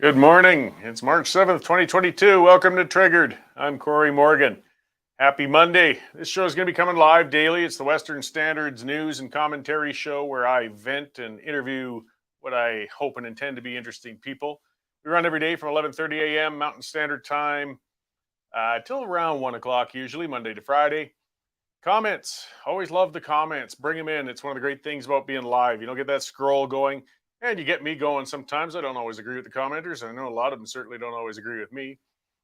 Good morning. It's March 7th, 2022. Welcome to Triggered. I'm Cory Morgan. Happy Monday. This show is going to be coming live daily. It's the Western Standards news and commentary show where I vent and interview what I hope and intend to be interesting people. We run every day from 11:30 a.m. Mountain Standard Time till around 1 o'clock, usually Monday to Friday. Comments. Always love the comments. Bring them in. It's one of the great things about being live. Get that scroll going. And you get me going sometimes. I don't always agree with the commenters. I know a lot of them certainly don't always agree with me.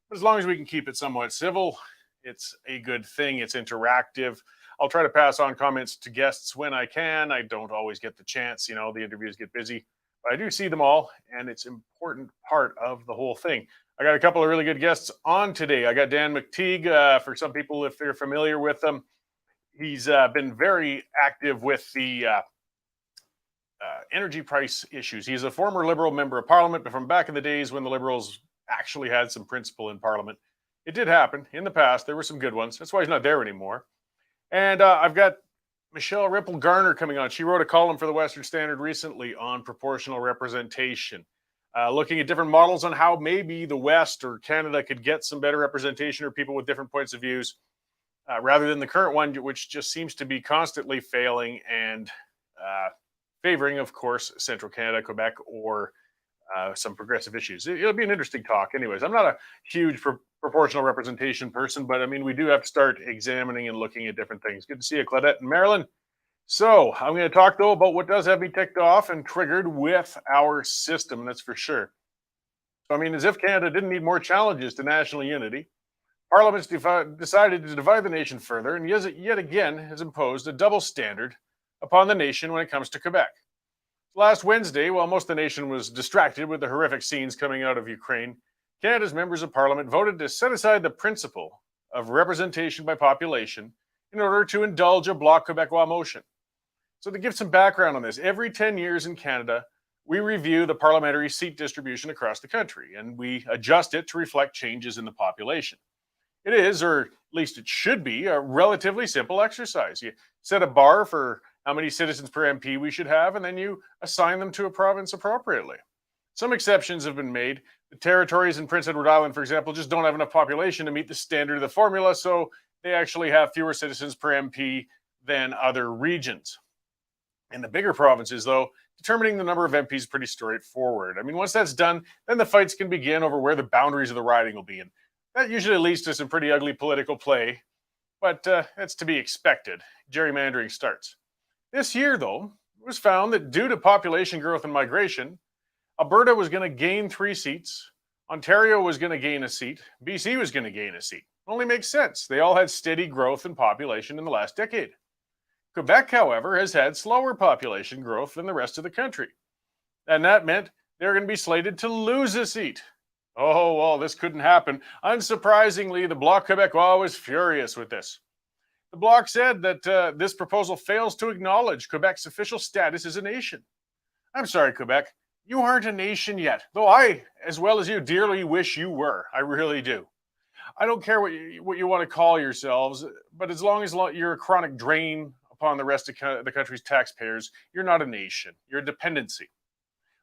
But as long as we can keep it somewhat civil, it's a good thing. It's interactive. I'll try to pass on comments to guests when I can. I don't always get the chance. The interviews get busy. But I do see them all, and it's an important part of the whole thing. I got a couple of really good guests on today. I got Dan McTeague. For some people, if they're familiar with him, he's been very active with the energy price issues. He's a former Liberal member of Parliament, but from back in the days when the Liberals actually had some principle in Parliament. It did happen in the past. There were some good ones. That's why he's not there anymore. And I've got Michelle Rempel Garner coming on. She wrote a column for the Western Standard recently on proportional representation, looking at different models on how maybe the West or Canada could get some better representation or people with different points of views, rather than the current one, which just seems to be constantly failing and favoring, of course, Central Canada, Quebec, or some progressive issues. It'll be an interesting talk. Anyways, I'm not a huge proportional representation person, but I mean, we do have to start examining and looking at different things. Good to see you, Claudette and Marilyn. So I'm going to talk, though, about what does have me ticked off and triggered with our system, that's for sure. So, I mean, as if Canada didn't need more challenges to national unity, Parliament's decided to divide the nation further and yet again has imposed a double standard upon the nation when it comes to Quebec. Last Wednesday, while most of the nation was distracted with the horrific scenes coming out of Ukraine, Canada's members of Parliament voted to set aside the principle of representation by population in order to indulge a Bloc Québécois motion. So to give some background on this, every 10 years in Canada, we review the parliamentary seat distribution across the country, and we adjust it to reflect changes in the population. It is, or at least it should be, a relatively simple exercise. You set a bar for how many citizens per MP we should have, and then you assign them to a province appropriately. Some exceptions have been made. The territories in Prince Edward Island, for example, just don't have enough population to meet the standard of the formula, so they actually have fewer citizens per MP than other regions. In the bigger provinces, though, determining the number of MPs is pretty straightforward. I mean, once that's done, then the fights can begin over where the boundaries of the riding will be. And that usually leads to some pretty ugly political play, but that's to be expected. Gerrymandering starts. This year, though, it was found that due to population growth and migration, Alberta was going to gain 3 seats, Ontario was going to gain a seat, BC was going to gain a seat. Only makes sense. They all had steady growth in population in the last decade. Quebec, however, has had slower population growth than the rest of the country. And that meant they're going to be slated to lose a seat. Oh, well, this couldn't happen. Unsurprisingly, the Bloc Québécois was furious with this. The Bloc said that this proposal fails to acknowledge Quebec's official status as a nation. I'm sorry, Quebec. You aren't a nation yet, though I, as well as you, dearly wish you were. I really do. I don't care what you want to call yourselves, but as long as you're a chronic drain upon the rest of the country's taxpayers, you're not a nation. You're a dependency.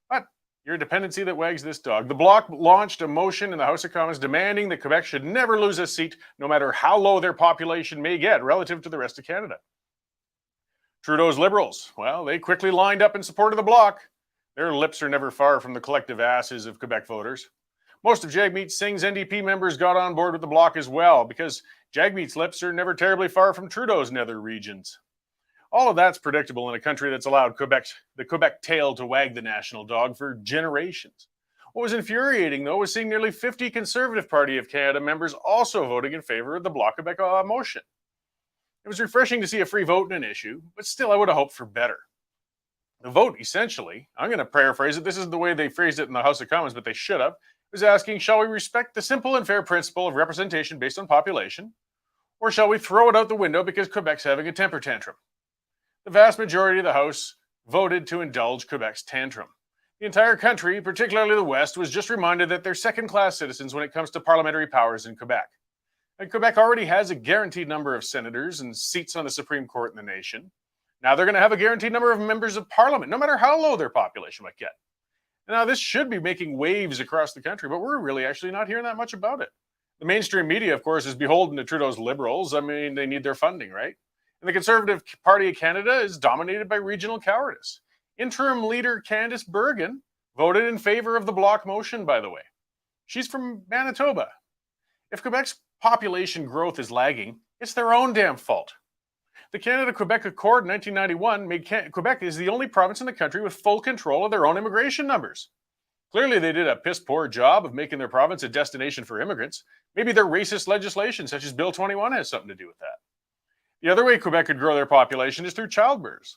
But you're a dependency that wags this dog. The Bloc launched a motion in the House of Commons demanding that Quebec should never lose a seat, no matter how low their population may get relative to the rest of Canada. Trudeau's Liberals, well, they quickly lined up in support of the Bloc. Their lips are never far from the collective asses of Quebec voters. Most of Jagmeet Singh's NDP members got on board with the Bloc as well, because Jagmeet's lips are never terribly far from Trudeau's nether regions. All of that's predictable in a country that's allowed the Quebec tail to wag the national dog for generations. What was infuriating, though, was seeing nearly 50 Conservative Party of Canada members also voting in favor of the Bloc Québécois motion. It was refreshing to see a free vote in an issue, but still I would have hoped for better. The vote, essentially, I'm going to paraphrase it, this isn't the way they phrased it in the House of Commons, but they should have, was asking, shall we respect the simple and fair principle of representation based on population, or shall we throw it out the window because Quebec's having a temper tantrum? The vast majority of the House voted to indulge Quebec's tantrum. The entire country, particularly the West, was just reminded that they're second-class citizens when it comes to parliamentary powers in Quebec. And Quebec already has a guaranteed number of senators and seats on the Supreme Court in the nation. Now they're going to have a guaranteed number of members of parliament, no matter how low their population might get. Now, this should be making waves across the country, but we're really actually not hearing that much about it. The mainstream media, of course, is beholden to Trudeau's Liberals. I mean, they need their funding, right? And the Conservative Party of Canada is dominated by regional cowardice. Interim leader Candice Bergen voted in favor of the block motion, by the way. She's from Manitoba. If Quebec's population growth is lagging, it's their own damn fault. The Canada-Quebec Accord in 1991 made Quebec is the only province in the country with full control of their own immigration numbers. Clearly, they did a piss-poor job of making their province a destination for immigrants. Maybe their racist legislation, such as Bill 21, has something to do with that. The other way Quebec could grow their population is through childbirth.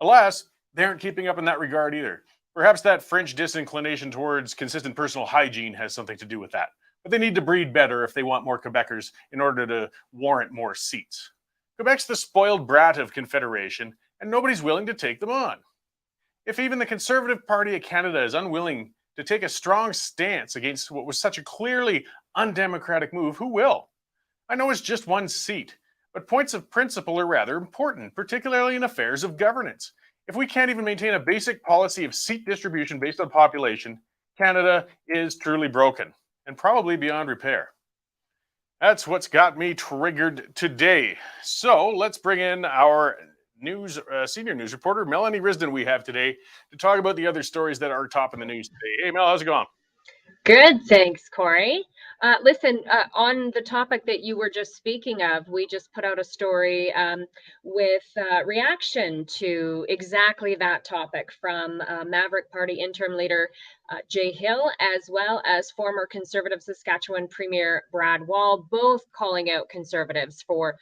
Alas, they aren't keeping up in that regard either. Perhaps that French disinclination towards consistent personal hygiene has something to do with that. But they need to breed better if they want more Quebecers in order to warrant more seats. Quebec's the spoiled brat of Confederation, and nobody's willing to take them on. If even the Conservative Party of Canada is unwilling to take a strong stance against what was such a clearly undemocratic move, who will? I know it's just one seat, but points of principle are rather important, particularly in affairs of governance. If we can't even maintain a basic policy of seat distribution based on population, Canada is truly broken and probably beyond repair. That's what's got me triggered today. So let's bring in our senior news reporter, Melanie Risdon, we have today to talk about the other stories that are top in the news today. Hey, Mel, how's it going? Good, thanks, Cory. Listen, on the topic that you were just speaking of, we just put out a story with reaction to exactly that topic from Maverick Party interim leader Jay Hill, as well as former Conservative Saskatchewan Premier Brad Wall, both calling out Conservatives for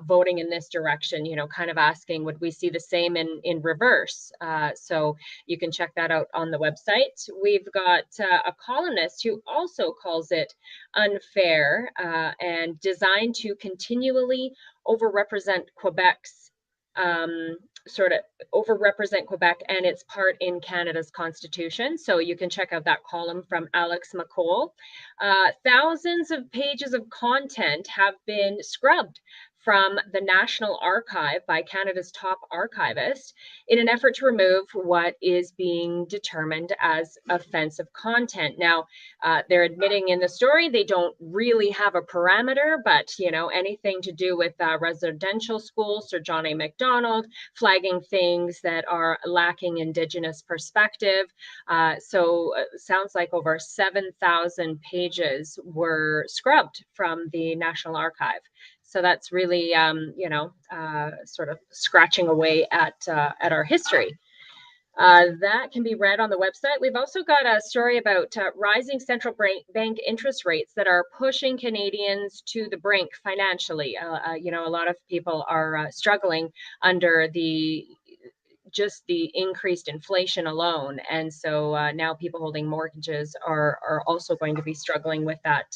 voting in this direction, you know, kind of asking, would we see the same in reverse? So you can check that out on the website. We've got a columnist who also calls it unfair and designed to continually overrepresent Quebec's overrepresent Quebec and its part in Canada's constitution. So you can check out that column from Alex McColl. Thousands of pages of content have been scrubbed from the National Archive by Canada's top archivist in an effort to remove what is being determined as offensive content. Now, they're admitting in the story they don't really have a parameter, but, you know, anything to do with residential schools, Sir John A. Macdonald, flagging things that are lacking Indigenous perspective. Sounds like over 7,000 pages were scrubbed from the National Archive. So that's really, sort of scratching away at our history. That can be read on the website. We've also got a story about rising central bank interest rates that are pushing Canadians to the brink financially. A lot of people are struggling under the increased inflation alone. And so now people holding mortgages are also going to be struggling with that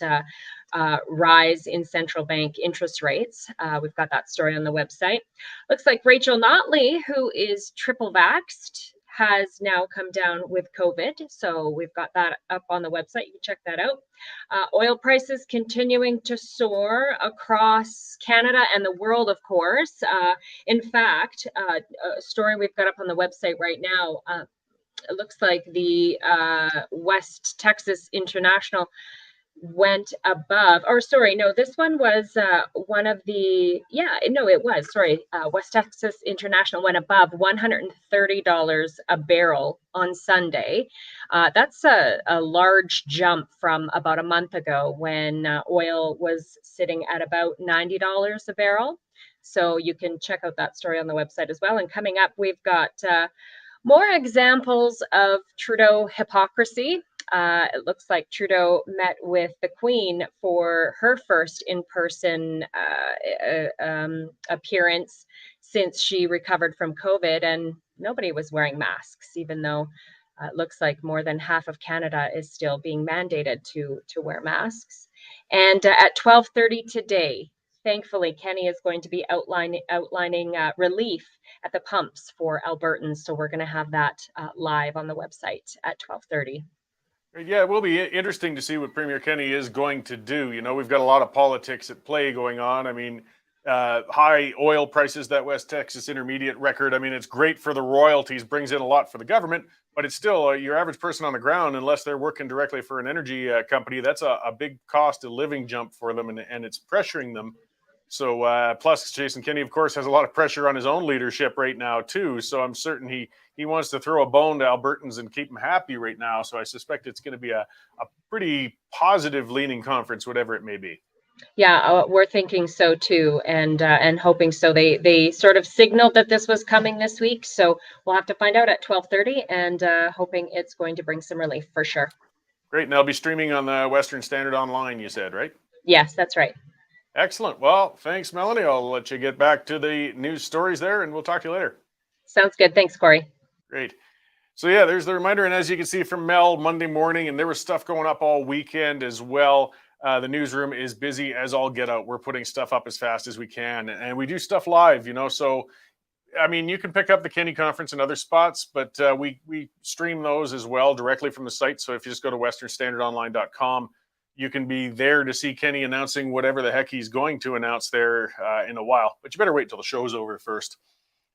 rise in central bank interest rates. We've got that story on the website. Looks like Rachel Notley, who is triple vaxxed, has now come down with COVID. So we've got that up on the website. You can check that out. Oil prices continuing to soar across Canada and the world, of course. In fact, a story we've got up on the website right now, it looks like the West Texas International went above, this one was one of the, West Texas International went above $130 a barrel on Sunday. That's a large jump from about a month ago when oil was sitting at about $90 a barrel. So you can check out that story on the website as well. And coming up, we've got more examples of Trudeau hypocrisy. It looks like Trudeau met with the Queen for her first in-person appearance since she recovered from COVID, and nobody was wearing masks, even though it looks like more than half of Canada is still being mandated to wear masks. And at 12:30 today, thankfully, Kenny is going to be outlining relief at the pumps for Albertans. So we're going to have that live on the website at 12:30. Yeah, it will be interesting to see what Premier Kenney is going to do. You know, we've got a lot of politics at play going on. I mean, high oil prices, that West Texas Intermediate record. I mean, it's great for the royalties, brings in a lot for the government, but it's still your average person on the ground, unless they're working directly for an energy company, that's a big cost of living jump for them, and it's pressuring them. So plus Jason Kenney, of course, has a lot of pressure on his own leadership right now too. So I'm certain he wants to throw a bone to Albertans and keep them happy right now. So I suspect it's going to be a pretty positive leaning conference, whatever it may be. Yeah, we're thinking so too, and hoping so. They sort of signaled that this was coming this week, so we'll have to find out at 12:30, and hoping it's going to bring some relief for sure. Great, and they'll be streaming on the Western Standard Online, you said, right? Yes, that's right. Excellent. Well, thanks, Melanie. I'll let you get back to the news stories there, and we'll talk to you later. Sounds good. Thanks, Cory. Great. So yeah, there's the reminder, and as you can see from Mel, Monday morning, and there was stuff going up all weekend as well. The newsroom is busy as all get out. We're putting stuff up as fast as we can, and we do stuff live, So, I mean, you can pick up the Kenney Conference in other spots, but we stream those as well directly from the site. So if you just go to westernstandardonline.com, you can be there to see Kenney announcing whatever the heck he's going to announce there in a while. But you better wait till the show's over first.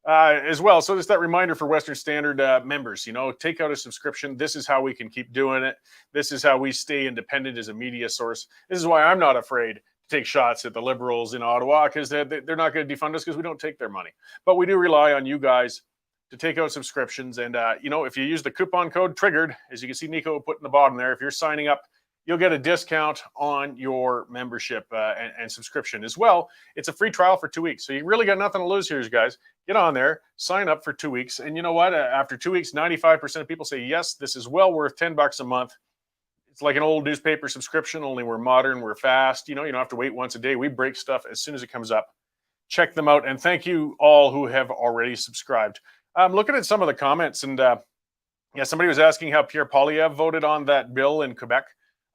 As well. So just that reminder for Western Standard members, take out a subscription. This is how we can keep doing it. This is how we stay independent as a media source. This is why I'm not afraid to take shots at the Liberals in Ottawa, because they're not going to defund us because we don't take their money. But we do rely on you guys to take out subscriptions. And, if you use the coupon code TRIGGERED, as you can see Nico put in the bottom there, if you're signing up, you'll get a discount on your membership and subscription as well. It's a free trial for 2 weeks. So you really got nothing to lose here, guys. Get on there, sign up for 2 weeks. And you know what? After 2 weeks, 95% of people say, yes, this is well worth $10 a month. It's like an old newspaper subscription, only we're modern, we're fast. You don't have to wait once a day. We break stuff as soon as it comes up. Check them out. And thank you all who have already subscribed. I'm looking at some of the comments, and somebody was asking how Pierre Poilievre voted on that bill in Quebec.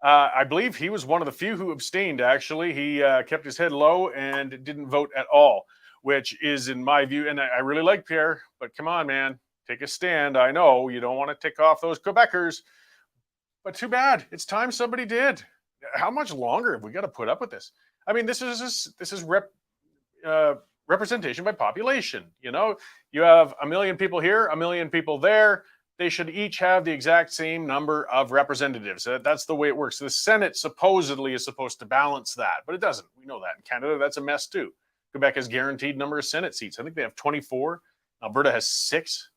I believe he was one of the few who abstained, actually. He kept his head low and didn't vote at all, which is, in my view, and I really like Pierre, but come on, man, take a stand. I know you don't want to tick off those Quebecers, but too bad. It's time somebody did. How much longer have we got to put up with this? I mean, this is representation by population. You have 1 million people here, 1 million people there. They should each have the exact same number of representatives. That's the way it works. The Senate supposedly is supposed to balance that, but it doesn't. We know that. In Canada, that's a mess too. Quebec has guaranteed number of Senate seats. I think they have 24. Alberta has 6.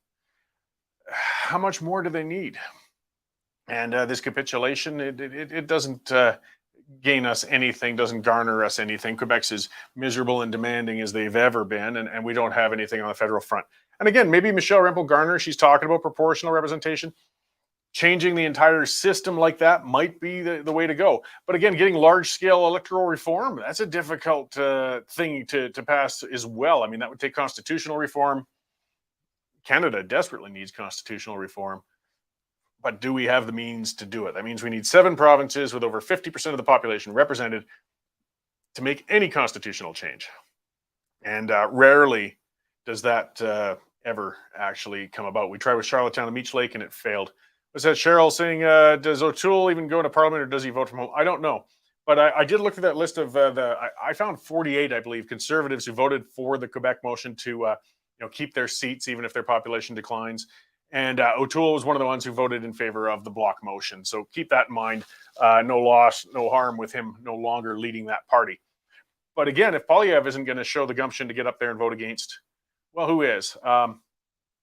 How much more do they need? And this capitulation, it doesn't gain us anything, doesn't garner us anything. Quebec's as miserable and demanding as they've ever been, and we don't have anything on the federal front. And again, maybe Michelle Rempel Garner, she's talking about proportional representation. Changing the entire system like that might be the way to go. But again, getting large-scale electoral reform, that's a difficult thing to pass as well. I mean, that would take constitutional reform. Canada desperately needs constitutional reform. But do we have the means to do it? That means we need 7 provinces with over 50% of the population represented to make any constitutional change. And rarely does that ever actually come about. We tried with Charlottetown and Meech Lake, and it failed. Was that Cheryl saying, does O'Toole even go into Parliament, or does he vote from home? I don't know. But I did look at that list of I found 48, I believe, Conservatives who voted for the Quebec motion to keep their seats even if their population declines. And O'Toole was one of the ones who voted in favor of the Bloc motion. So keep that in mind. No loss, no harm with him no longer leading that party. But again, if Poilievre isn't going to show the gumption to get up there and vote against, well, who is?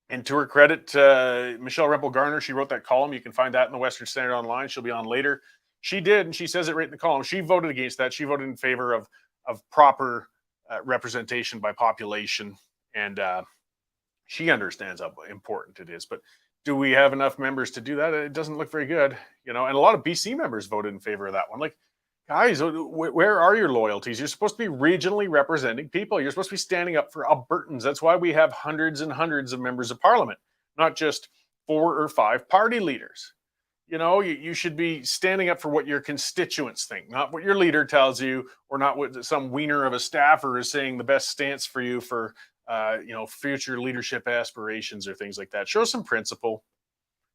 And to her credit, Michelle Rempel Garner, she wrote that column. You can find that in the Western Standard Online. She'll be on later. She did, and she says it right in the column. She voted against that. She voted in favor of proper representation by population. And she understands how important it is. But do we have enough members to do that? It doesn't look very good. And a lot of BC members voted in favor of that one. Like, guys, where are your loyalties? You're supposed to be regionally representing people. You're supposed to be standing up for Albertans. That's why we have hundreds and hundreds of members of parliament, not just 4 or 5 party leaders. You should be standing up for what your constituents think, not what your leader tells you, or not what some wiener of a staffer is saying the best stance for you for, future leadership aspirations or things like that. Show some principle.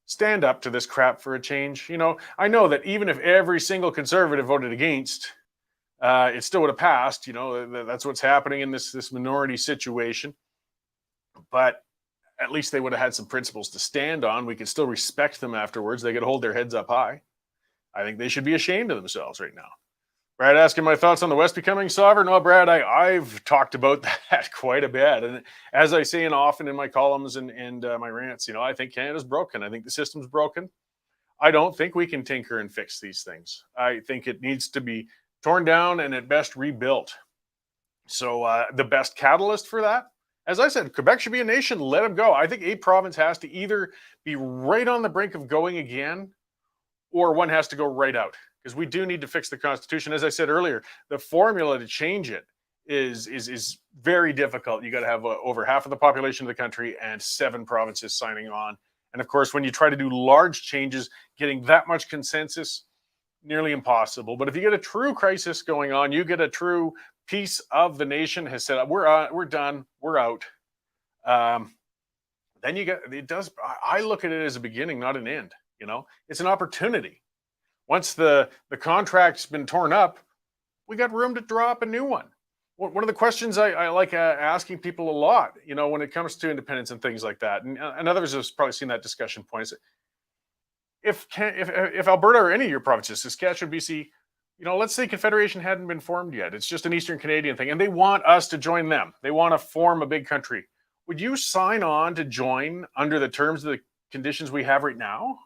Stand up to this crap for a change. I know that even if every single Conservative voted against, it still would have passed. That's what's happening in this minority situation. But at least they would have had some principles to stand on. We could still respect them afterwards. They could hold their heads up high. I think they should be ashamed of themselves right now. Brad asking my thoughts on the West becoming sovereign. Well, Brad, I've talked about that quite a bit. And as I say often in my columns and my rants, I think Canada's broken. I think the system's broken. I don't think we can tinker and fix these things. I think it needs to be torn down and at best rebuilt. So the best catalyst for that, as I said, Quebec should be a nation. Let them go. I think a province has to either be right on the brink of going again, or one has to go right out, because we do need to fix the Constitution. As I said earlier, the formula to change it is very difficult. You got to have over half of the population of the country and 7 provinces signing on. And of course, when you try to do large changes, getting that much consensus, nearly impossible. But if you get a true crisis going on, you get a true piece of the nation has said, we're done, we're out. Then you get, it does, I look at it as a beginning, not an end. It's an opportunity. Once the contract's been torn up, we got room to draw up a new one. One of the questions I like asking people a lot, when it comes to independence and things like that, and others have probably seen that discussion point, is if Alberta or any of your provinces, Saskatchewan, BC, let's say Confederation hadn't been formed yet. It's just an Eastern Canadian thing, and they want us to join them. They want to form a big country. Would you sign on to join under the terms of the conditions we have right now?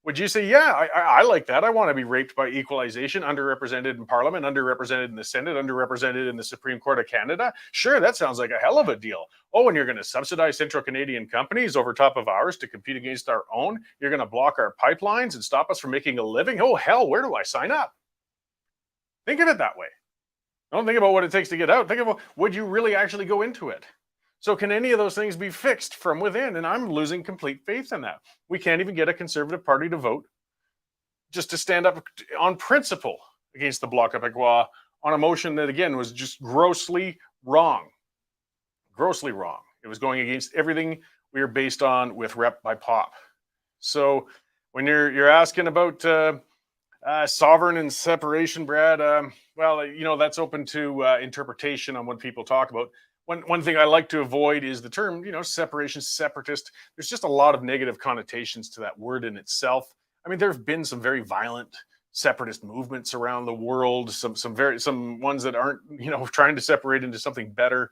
Would you say, yeah, I like that. I want to be raped by equalization, underrepresented in Parliament, underrepresented in the Senate, underrepresented in the Supreme Court of Canada? Sure, that sounds like a hell of a deal. Oh, and you're going to subsidize Central Canadian companies over top of ours to compete against our own? You're going to block our pipelines and stop us from making a living? Oh, hell, where do I sign up? Think of it that way. Don't think about what it takes to get out. Think about, would you really actually go into it? So can any of those things be fixed from within? And I'm losing complete faith in that. We can't even get a Conservative Party to vote just to stand up on principle against the Bloc Québécois on a motion that, again, was just grossly wrong. Grossly wrong. It was going against everything we are based on with Rep by Pop. So when you're asking about sovereign and separation, Brad, well, that's open to interpretation on what people talk about. One thing I like to avoid is the term, separation, separatist. There's just a lot of negative connotations to that word in itself. I mean, there have been some very violent separatist movements around the world, some ones that aren't, trying to separate into something better.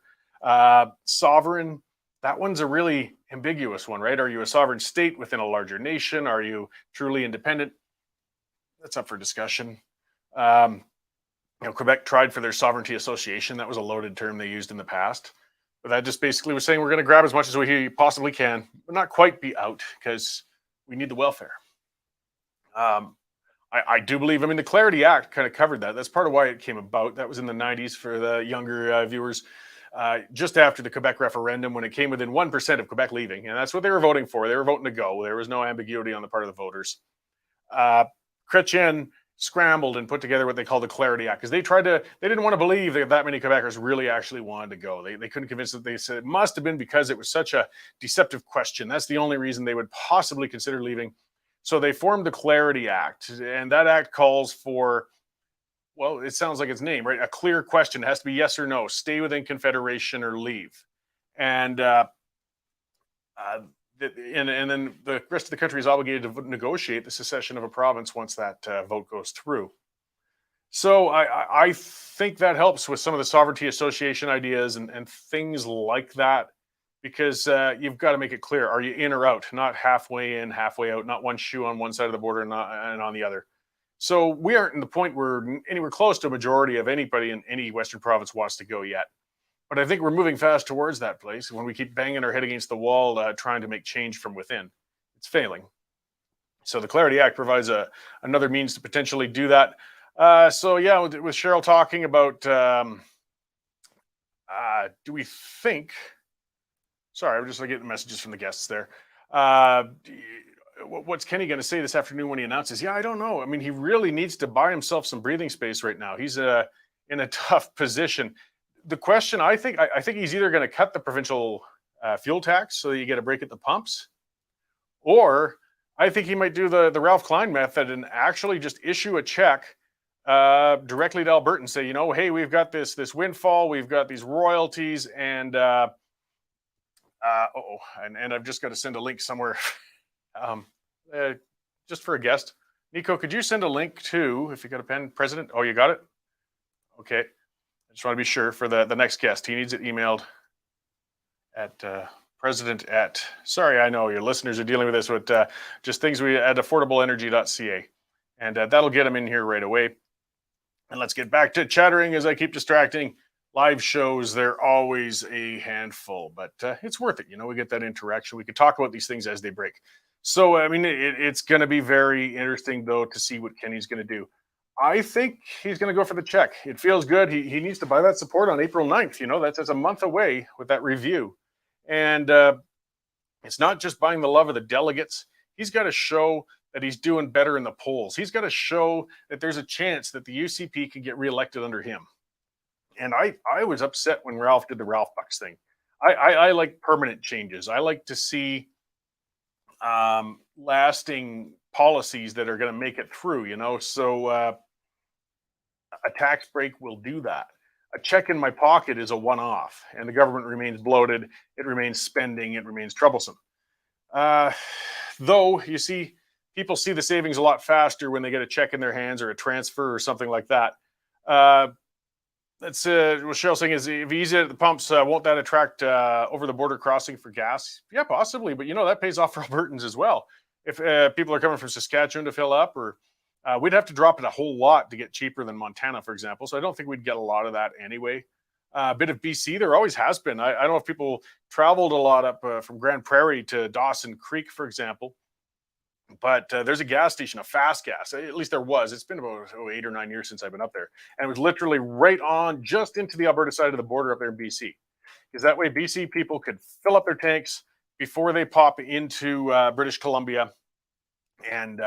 Sovereign, that one's a really ambiguous one, right? Are you a sovereign state within a larger nation? Are you truly independent? That's up for discussion. Quebec tried for their sovereignty association. That was a loaded term they used in the past. But that just basically was saying we're going to grab as much as we possibly can, but not quite be out, because we need the welfare. I do believe, the Clarity Act kind of covered that. That's part of why it came about. That was in the 90s for the younger viewers, just after the Quebec referendum, when it came within 1% of Quebec leaving. And that's what they were voting for. They were voting to go. There was no ambiguity on the part of the voters. Chrétien scrambled and put together what they call the Clarity Act, because they didn't want to believe that many Quebecers really actually wanted to go. They couldn't convince that. They said it must have been because it was such a deceptive question. That's the only reason they would possibly consider leaving. So they formed the Clarity Act, and that act calls for, well, it sounds like its name, right? A clear question. It has to be yes or no, stay within Confederation or leave. And and then the rest of the country is obligated to negotiate the secession of a province once that vote goes through. So I think that helps with some of the sovereignty association ideas and things like that, because you've got to make it clear: are you in or out? Not halfway in, halfway out. Not one shoe on one side of the border and on the other. So we aren't in the point where anywhere close to a majority of anybody in any Western province wants to go yet. But I think we're moving fast towards that place. When we keep banging our head against the wall, trying to make change from within, it's failing. So the Clarity Act provides another means to potentially do that. So yeah, with Cheryl talking about, do we think? Sorry, I'm just getting messages from the guests there. What's Kenny going to say this afternoon when he announces? Yeah, I don't know. He really needs to buy himself some breathing space right now. He's in a tough position. The question, I think he's either going to cut the provincial fuel tax so that you get a break at the pumps, or I think he might do the Ralph Klein method and actually just issue a check directly to Albertans, say, hey, we've got this windfall, we've got these royalties, and and I've just got to send a link somewhere, um, just for a guest. Nico, could you send a link to, if you got a pen, President? Oh, you got it? Okay. I just want to be sure for the next guest. He needs it emailed at president at, sorry, I know your listeners are dealing with this, but just things we at affordableenergy.ca. And that'll get him in here right away. And let's get back to chattering as I keep distracting. Live shows, they're always a handful, but it's worth it. We get that interaction. We can talk about these things as they break. So, I mean, it's going to be very interesting, though, to see what Kenny's going to do. I think he's going to go for the check. It feels good. He needs to buy that support on April 9th. That's a month away with that review. And it's not just buying the love of the delegates. He's got to show that he's doing better in the polls. He's got to show that there's a chance that the UCP can get reelected under him. And I was upset when Ralph did the Ralph Bucks thing. I like permanent changes. I like to see lasting policies that are going to make it through, So a tax break will do that. A check in my pocket is a one-off, and the government remains bloated. It remains spending. It remains troublesome. Though, you see, people see the savings a lot faster when they get a check in their hands or a transfer or something like that. That's what Michelle's saying is, if you use it at the pumps, won't that attract over-the-border crossing for gas? Yeah, possibly, but that pays off for Albertans as well. If people are coming from Saskatchewan to fill up, or we'd have to drop it a whole lot to get cheaper than Montana, for example. So I don't think we'd get a lot of that anyway. A bit of BC, there always has been. I don't know if people traveled a lot up from Grand Prairie to Dawson Creek, for example. But there's a gas station, a fast gas. At least there was. It's been about 8 or 9 years since I've been up there. And it was literally right on just into the Alberta side of the border up there in BC. Because that way BC people could fill up their tanks before they pop into British Columbia and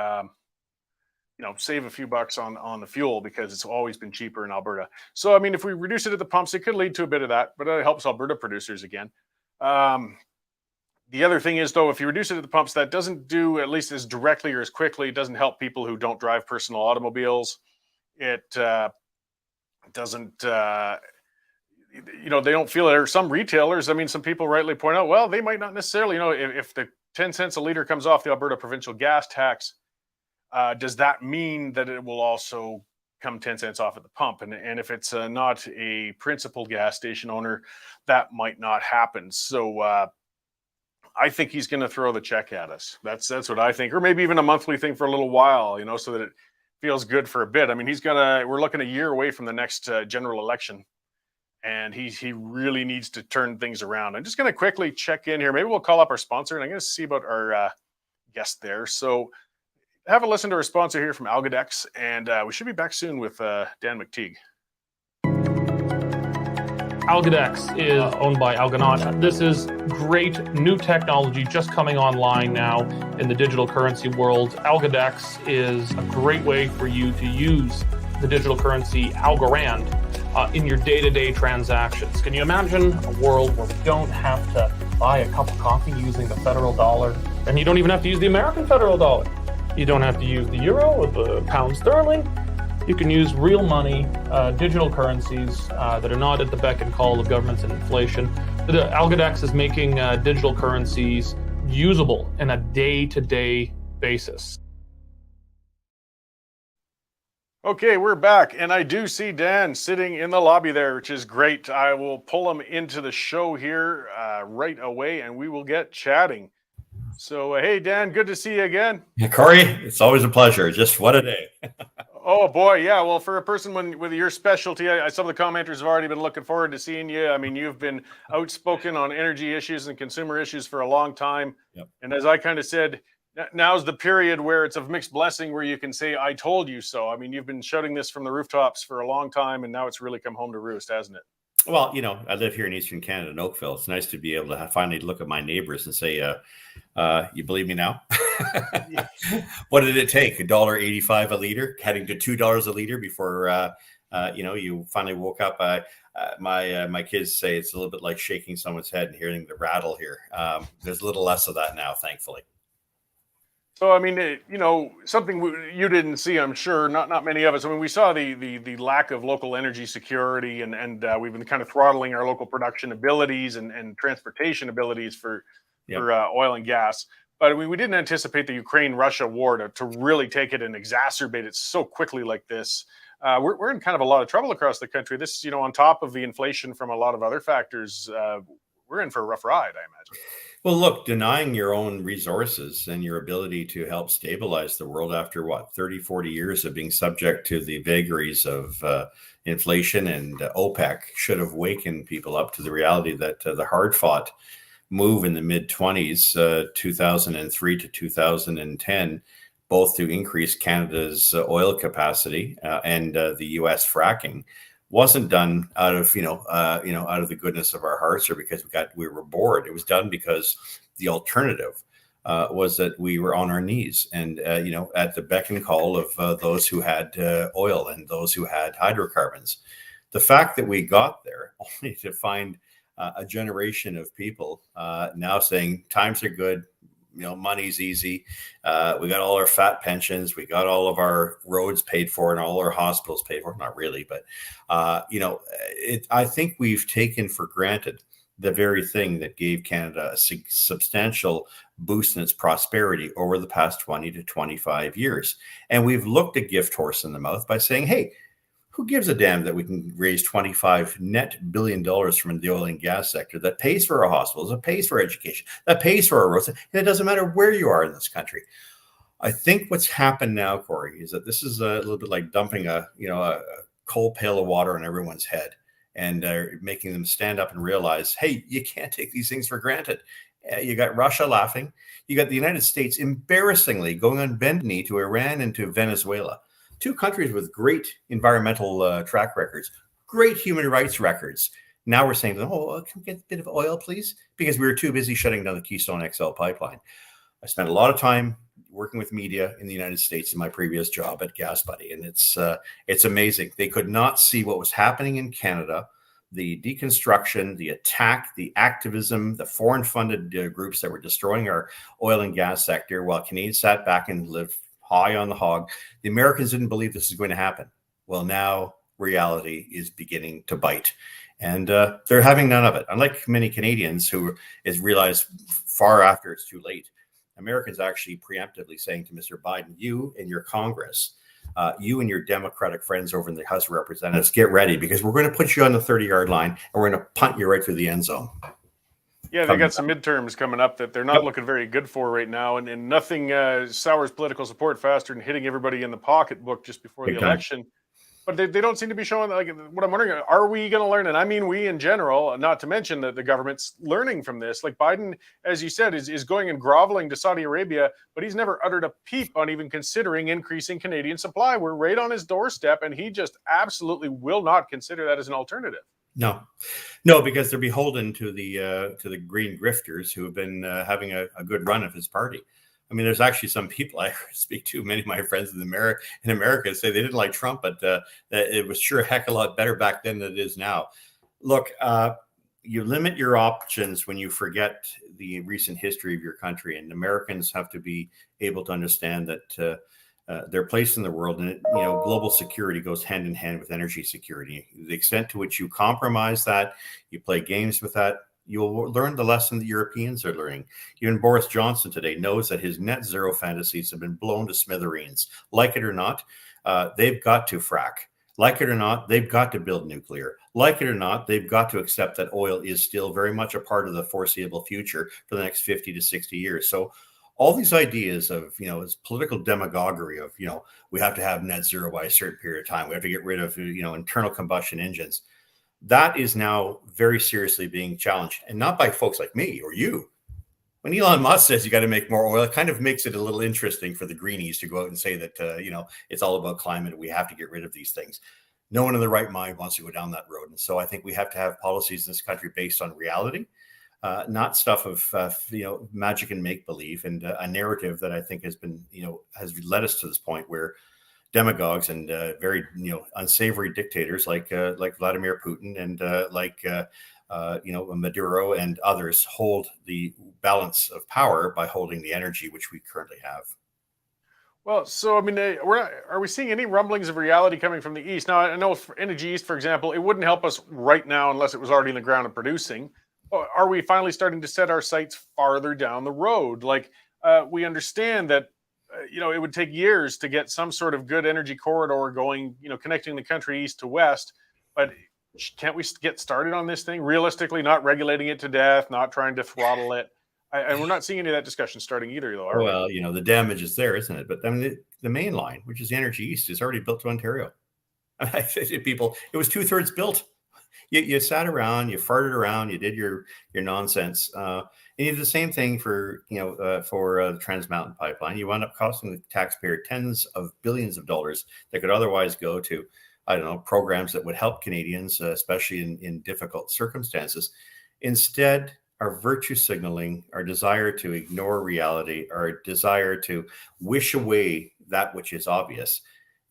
save a few bucks on the fuel, because it's always been cheaper in Alberta. So, I mean, if we reduce it at the pumps, it could lead to a bit of that, but it helps Alberta producers again. The other thing is, though, if you reduce it at the pumps, that doesn't do, at least as directly or as quickly, it doesn't help people who don't drive personal automobiles. It doesn't, they don't feel it. Or some retailers, I mean, some people rightly point out, well, they might not necessarily, if the 10 cents a liter comes off the Alberta provincial gas tax, does that mean that it will also come 10 cents off at the pump? And if it's not a principal gas station owner, that might not happen. So, I think he's going to throw the check at us. That's what I think, or maybe even a monthly thing for a little while, so that it feels good for a bit. I mean, we're looking a year away from the next general election, and he really needs to turn things around. I'm just going to quickly check in here. Maybe we'll call up our sponsor, and I'm going to see about our guest there. So have a listen to our sponsor here from Algodex, and we should be back soon with Dan McTeague. Algodex is owned by Algonaut. This is great new technology just coming online now in the digital currency world. Algodex is a great way for you to use the digital currency Algorand in your day-to-day transactions. Can you imagine a world where we don't have to buy a cup of coffee using the federal dollar, and you don't even have to use the American federal dollar? You don't have to use the euro or the pound sterling. You can use real money, digital currencies that are not at the beck and call of governments and inflation. The Algodex is making digital currencies usable in a day-to-day basis. Okay, we're back, and I do see Dan sitting in the lobby there, which is great. I will pull him into the show here right away, and we will get chatting. So, hey, Dan, good to see you again. Yeah, Cory, it's always a pleasure. Just what a day. Oh, boy, yeah. Well, for a person with your specialty, some of the commenters have already been looking forward to seeing you. I mean, you've been outspoken on energy issues and consumer issues for a long time. Yep. And as I kind of said, now's the period where it's of mixed blessing, where you can say, I told you so. I mean, you've been shouting this from the rooftops for a long time, and now it's really come home to roost, hasn't it? Well, I live here in Eastern Canada, in Oakville. It's nice to be able to finally look at my neighbors and say, you believe me now? Yeah. What did it take? $1.85 a liter, heading to $2 a liter before, you finally woke up. My kids say it's a little bit like shaking someone's head and hearing the rattle here. There's a little less of that now, thankfully. So I mean, something you didn't see, I'm sure, not many of us. I mean, we saw the lack of local energy security, and we've been kind of throttling our local production abilities and transportation abilities for Yep. oil and gas. But we didn't anticipate the Ukraine-Russia war to really take it and exacerbate it so quickly like this. We're in kind of a lot of trouble across the country. This, on top of the inflation from a lot of other factors, we're in for a rough ride, I imagine. Well, look, denying your own resources and your ability to help stabilize the world after what, 30, 40 years of being subject to the vagaries of inflation and OPEC should have wakened people up to the reality that the hard fought move in the mid 20s, 2003 to 2010, both to increase Canada's oil capacity and the US fracking, wasn't done out of out of the goodness of our hearts or because we were bored. It was done because the alternative was that we were on our knees and at the beck and call of those who had oil and those who had hydrocarbons. The fact that we got there only to find a generation of people now saying times are good, money's easy. We got all our fat pensions. We got all of our roads paid for and all our hospitals paid for. Not really, but, I think we've taken for granted the very thing that gave Canada a substantial boost in its prosperity over the past 20 to 25 years. And we've looked a gift horse in the mouth by saying, hey, who gives a damn that we can raise $25 billion from the oil and gas sector that pays for our hospitals, that pays for education, that pays for our roads, and it doesn't matter where you are in this country. I think what's happened now, Cory, is that this is a little bit like dumping a cold pail of water on everyone's head and making them stand up and realize, hey, you can't take these things for granted. You got Russia laughing. You got the United States embarrassingly going on bend knee to Iran and to Venezuela. Two countries with great environmental track records, great human rights records. Now we're saying to them, can we get a bit of oil, please? Because we were too busy shutting down the Keystone XL pipeline. I spent a lot of time working with media in the United States in my previous job at Gas Buddy, and it's amazing. They could not see what was happening in Canada, the deconstruction, the attack, the activism, the foreign-funded groups that were destroying our oil and gas sector while Canadians sat back and lived high on the hog. The Americans didn't believe this was going to happen. Well, now reality is beginning to bite, and they're having none of it. Unlike many Canadians who is realized far after it's too late, Americans actually preemptively saying to Mr. Biden, you and your Congress, you and your Democratic friends over in the House of Representatives, get ready because we're going to put you on the 30-yard line and we're going to punt you right through the end zone. Yeah, they got some midterms coming up that they're not looking very good for right now, and nothing sours political support faster than hitting everybody in the pocketbook just before the election. But they don't seem to be showing, like, what I'm wondering, are we going to learn? And I mean we in general, not to mention that the government's learning from this. Like Biden, as you said, is going and groveling to Saudi Arabia, but he's never uttered a peep on even considering increasing Canadian supply. We're right on his doorstep, and he just absolutely will not consider that as an alternative. No, because they're beholden to the green grifters who have been having a good run of his party. I mean, there's actually some people I speak to, many of my friends in America say they didn't like Trump, but it was sure a heck of a lot better back then than it is now. Look, you limit your options when you forget the recent history of your country, and Americans have to be able to understand that their place in the world, and global security goes hand in hand with energy security. The extent to which you compromise that, you play games with that, you'll learn the lesson that Europeans are learning. Even Boris Johnson today knows that his net zero fantasies have been blown to smithereens. Like it or not, they've got to frack. Like it or not, they've got to build nuclear. Like it or not, they've got to accept that oil is still very much a part of the foreseeable future for the next 50 to 60 years. So all these ideas of, is political demagoguery of, we have to have net zero by a certain period of time. We have to get rid of, internal combustion engines. That is now very seriously being challenged, and not by folks like me or you. When Elon Musk says you got to make more oil, it kind of makes it a little interesting for the greenies to go out and say that, it's all about climate and we have to get rid of these things. No one in their right mind wants to go down that road. And so I think we have to have policies in this country based on reality, not stuff of, magic and make believe, and a narrative that I think has been, has led us to this point where demagogues and very unsavory dictators like Vladimir Putin and Maduro and others hold the balance of power by holding the energy which we currently have. Well, so I mean, are we seeing any rumblings of reality coming from the east? Now, I know for Energy East, for example, it wouldn't help us right now unless it was already in the ground and producing. Are we finally starting to set our sights farther down the road? Like, we understand that, it would take years to get some sort of good energy corridor going, connecting the country east to west. But can't we get started on this thing realistically, not regulating it to death, not trying to throttle it? And we're not seeing any of that discussion starting either, though, are we? Well, the damage is there, isn't it? But I mean, the main line, which is Energy East, is already built to Ontario. I say to people, it was 2/3 built. You sat around, you farted around, you did your nonsense, and you did the same thing for the Trans Mountain Pipeline. You wound up costing the taxpayer tens of billions of dollars that could otherwise go to, I don't know, programs that would help Canadians, especially in difficult circumstances. Instead, our virtue signaling, our desire to ignore reality, our desire to wish away that which is obvious,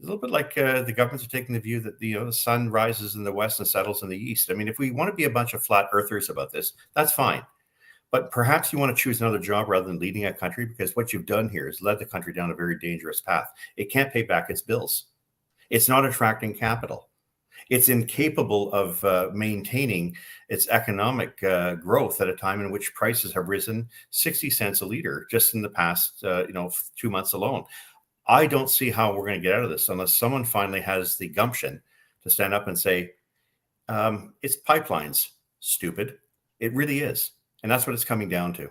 a little bit like the governments are taking the view that the sun rises in the west and settles in the east. I mean, if we want to be a bunch of flat earthers about this, that's fine. But perhaps you want to choose another job rather than leading a country, because what you've done here is led the country down a very dangerous path. It can't pay back its bills. It's not attracting capital. It's incapable of maintaining its economic growth at a time in which prices have risen 60 cents a liter just in the past 2 months alone. I don't see how we're going to get out of this unless someone finally has the gumption to stand up and say, it's pipelines, stupid. It really is. And that's what it's coming down to.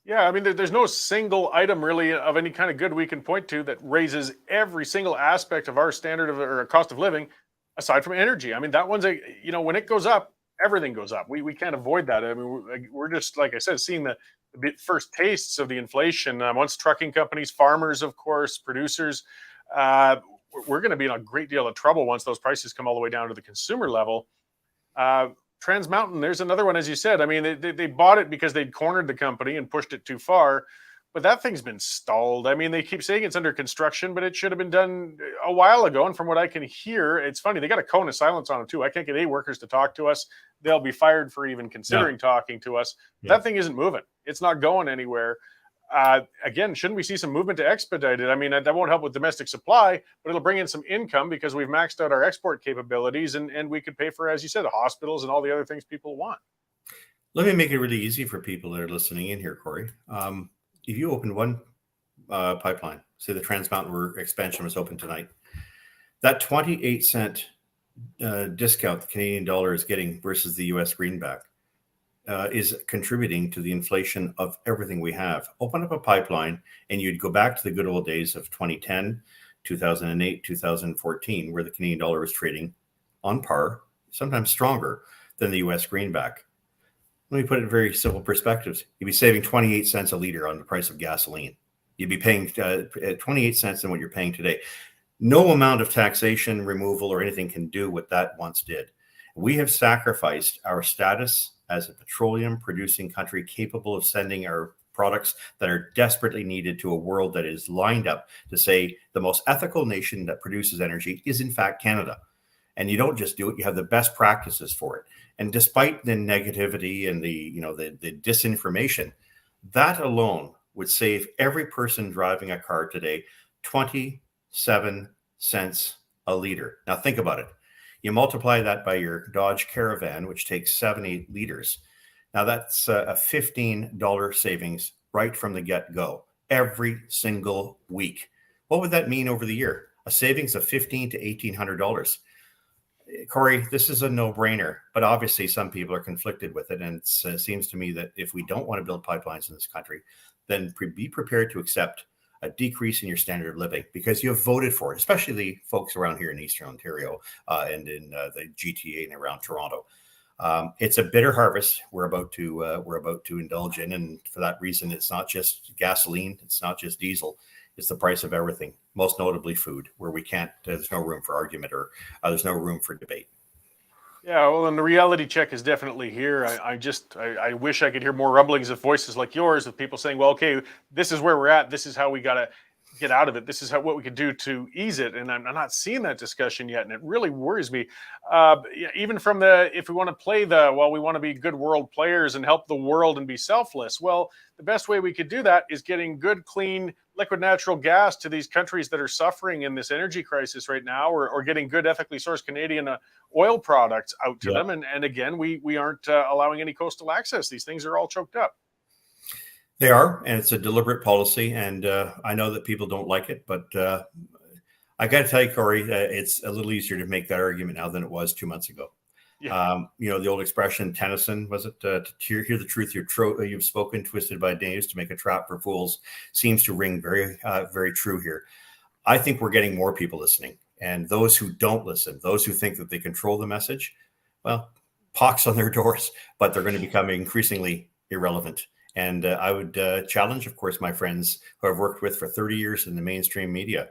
Yeah, I mean, there's no single item really of any kind of good we can point to that raises every single aspect of our standard of or cost of living, aside from energy. I mean, that one's when it goes up, everything goes up. We can't avoid that. I mean, we're just, like I said, seeing the first tastes of the inflation. Once trucking companies, farmers, of course, producers, we're going to be in a great deal of trouble once those prices come all the way down to the consumer level. Trans Mountain, there's another one, as you said. I mean, they bought it because they'd cornered the company and pushed it too far, but that thing's been stalled. I mean, they keep saying it's under construction, but it should have been done a while ago. And from what I can hear, it's funny, they got a cone of silence on them too. I can't get any workers to talk to us. They'll be fired for even considering talking to us. Yeah. That thing isn't moving. It's not going anywhere. Again, shouldn't we see some movement to expedite it? I mean, that won't help with domestic supply, but it'll bring in some income because we've maxed out our export capabilities, and we could pay for, as you said, the hospitals and all the other things people want. Let me make it really easy for people that are listening in here, Cory. If you open one pipeline, say the Trans Mountain expansion was open tonight, that 28-cent discount the Canadian dollar is getting versus the U.S. greenback is contributing to the inflation of everything we have. Open up a pipeline and you'd go back to the good old days of 2010, 2008, 2014, where the Canadian dollar was trading on par, sometimes stronger than the U.S. greenback. Let me put it in very simple perspectives. You'd be saving 28 cents a liter on the price of gasoline. You'd be paying 28 cents than what you're paying today. No amount of taxation, removal, or anything can do what that once did. We have sacrificed our status as a petroleum producing country capable of sending our products that are desperately needed to a world that is lined up to say the most ethical nation that produces energy is in fact Canada. And you don't just do it, you have the best practices for it. And despite the negativity and the disinformation, that alone would save every person driving a car today 27 cents a liter. Now think about it. You multiply that by your Dodge Caravan, which takes 70 liters. Now that's a $15 savings right from the get-go every single week. What would that mean over the year? A savings of $1,500 to $1,800. Cory, this is a no-brainer, but obviously some people are conflicted with it. And it seems to me that if we don't want to build pipelines in this country, then be prepared to accept a decrease in your standard of living because you have voted for it, especially the folks around here in Eastern Ontario and in the GTA and around Toronto. It's a bitter harvest we're about to indulge in, and for that reason, it's not just gasoline, it's not just diesel, it's the price of everything, most notably food, where we can't. There's no room for argument or there's no room for debate. Yeah, well, and the reality check is definitely here. I wish I could hear more rumblings of voices like yours, of people saying, well, okay, this is where we're at. This is how we got to get out of it. This is what we could do to ease it. And I'm not seeing that discussion yet. And it really worries me. Even from if we want to play we want to be good world players and help the world and be selfless. Well, the best way we could do that is getting good, clean, liquid natural gas to these countries that are suffering in this energy crisis right now, or getting good, ethically sourced Canadian oil products out to them. And again, we aren't allowing any coastal access. These things are all choked up. They are, and it's a deliberate policy. And I know that people don't like it, but I got to tell you, Cory, it's a little easier to make that argument now than it was 2 months ago. Yeah. The old expression, Tennyson, was it, to hear the truth you've spoken, twisted by knaves to make a trap for fools, seems to ring very, very true here. I think we're getting more people listening. And those who don't listen, those who think that they control the message, well, pox on their doors, but they're going to become increasingly irrelevant. And I would challenge, of course, my friends who I've worked with for 30 years in the mainstream media.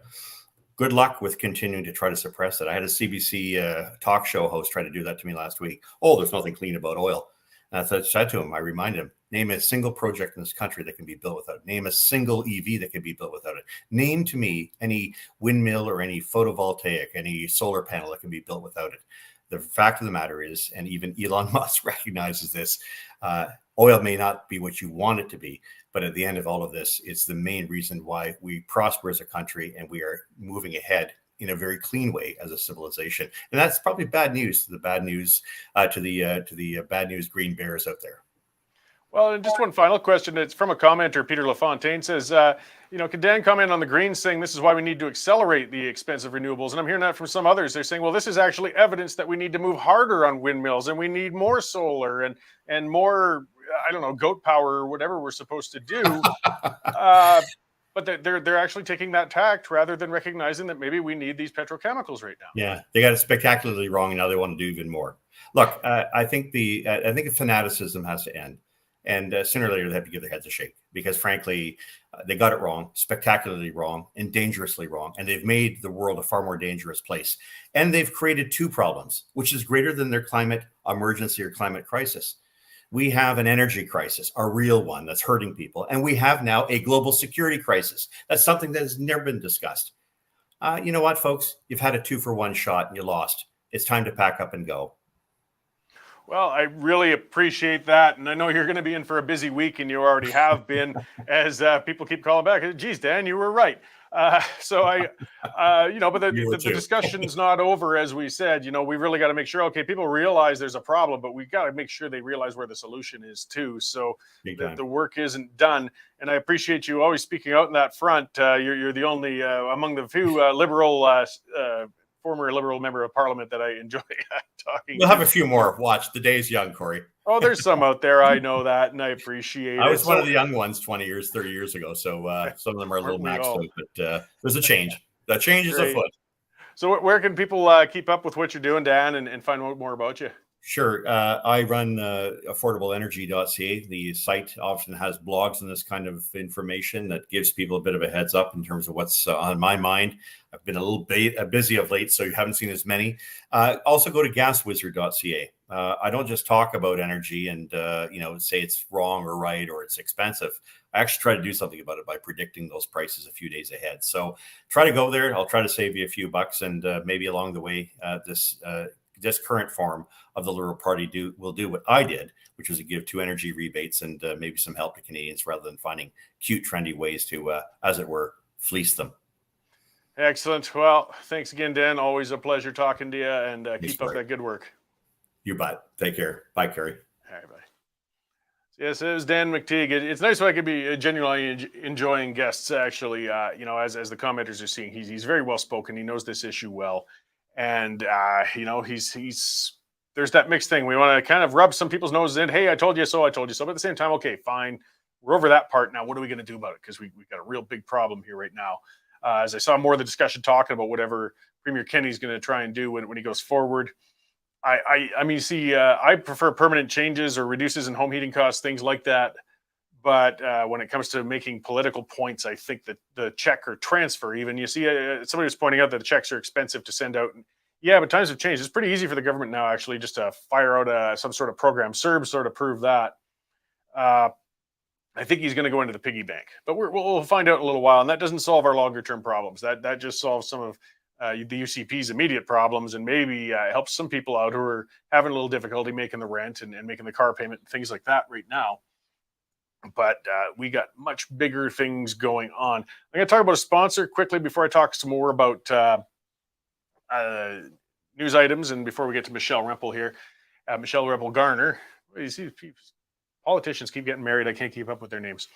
Good luck with continuing to try to suppress it. I had a CBC talk show host try to do that to me last week. Oh, there's nothing clean about oil. And I said to him, I reminded him, name a single project in this country that can be built without it. Name a single EV that can be built without it. Name to me any windmill or any photovoltaic, any solar panel that can be built without it. The fact of the matter is, and even Elon Musk recognizes this, oil may not be what you want it to be, but at the end of all of this, it's the main reason why we prosper as a country and we are moving ahead in a very clean way as a civilization. And that's probably bad news to the bad news to the bad news green bears out there. Well, and just one final question. It's from a commenter, Peter LaFontaine says, can Dan comment on the Greens saying this is why we need to accelerate the expensive renewables? And I'm hearing that from some others. They're saying, well, this is actually evidence that we need to move harder on windmills and we need more solar and more, goat power or whatever we're supposed to do. But they're actually taking that tact rather than recognizing that maybe we need these petrochemicals right now. Yeah, they got it spectacularly wrong, and now they want to do even more. Look, I think the fanaticism has to end. And sooner or later, they have to give their heads a shake because, frankly, they got it wrong, spectacularly wrong, and dangerously wrong. And they've made the world a far more dangerous place. And they've created two problems, which is greater than their climate emergency or climate crisis. We have an energy crisis, a real one that's hurting people. And we have now a global security crisis. That's something that has never been discussed. You know what, folks? You've had a 2-for-1 shot and you lost. It's time to pack up and go. Well, I really appreciate that. And I know you're going to be in for a busy week, and you already have been, as people keep calling back. Geez, Dan, you were right. But the discussion's not over, as we said. We really got to make sure, okay, people realize there's a problem, but we got to make sure they realize where the solution is too. So that the work isn't done. And I appreciate you always speaking out in that front. You're the only among the few former Liberal member of Parliament that I enjoy talking to. We'll have a few more. Watch. The day's young, Cory. Oh, there's some out there. I know that, and I appreciate it. I was one of the young ones 20 years, 30 years ago, so some of them are a little maxed out, but there's a change. That change is afoot. So where can people keep up with what you're doing, Dan, and find out more about you? Sure. I run affordableenergy.ca. The site often has blogs and this kind of information that gives people a bit of a heads up in terms of what's on my mind. I've been a little busy of late, so you haven't seen as many. Also go to gaswizard.ca. I don't just talk about energy and say it's wrong or right or it's expensive. I actually try to do something about it by predicting those prices a few days ahead. So try to go there. I'll try to save you a few bucks, and maybe along the way, this current form of the Liberal Party will do what I did, which was to give 2 energy rebates and maybe some help to Canadians rather than finding cute, trendy ways to, as it were, fleece them. Excellent. Well, thanks again, Dan. Always a pleasure talking to you, and keep up that good work. You bet. Take care. Bye, Cory. All right, bye. Yes, it was Dan McTeague. It's nice when I could be genuinely enjoying guests, actually, as the commenters are seeing. He's very well spoken. He knows this issue well. And, he's there's that mixed thing. We want to kind of rub some people's noses in. Hey, I told you so. But at the same time, okay, fine. We're over that part now. What are we going to do about it? Because we've got a real big problem here right now. As I saw more of the discussion talking about whatever Premier Kenney's going to try and do when he goes forward. I prefer permanent changes or reduces in home heating costs, things like that. But when it comes to making political points, I think that the check or transfer, even you see somebody was pointing out that the checks are expensive to send out. Yeah, but times have changed. It's pretty easy for the government now, actually, just to fire out some sort of program. Serbs sort of prove that. I think he's going to go into the piggy bank, but we'll find out in a little while. And that doesn't solve our longer term problems. That just solves some of the UCP's immediate problems, and maybe helps some people out who are having a little difficulty making the rent and making the car payment and things like that right now. But we got much bigger things going on. I'm going to talk about a sponsor quickly before I talk some more about news items, and before we get to Michelle Rempel here. Michelle Rempel Garner. You see, politicians keep getting married. I can't keep up with their names.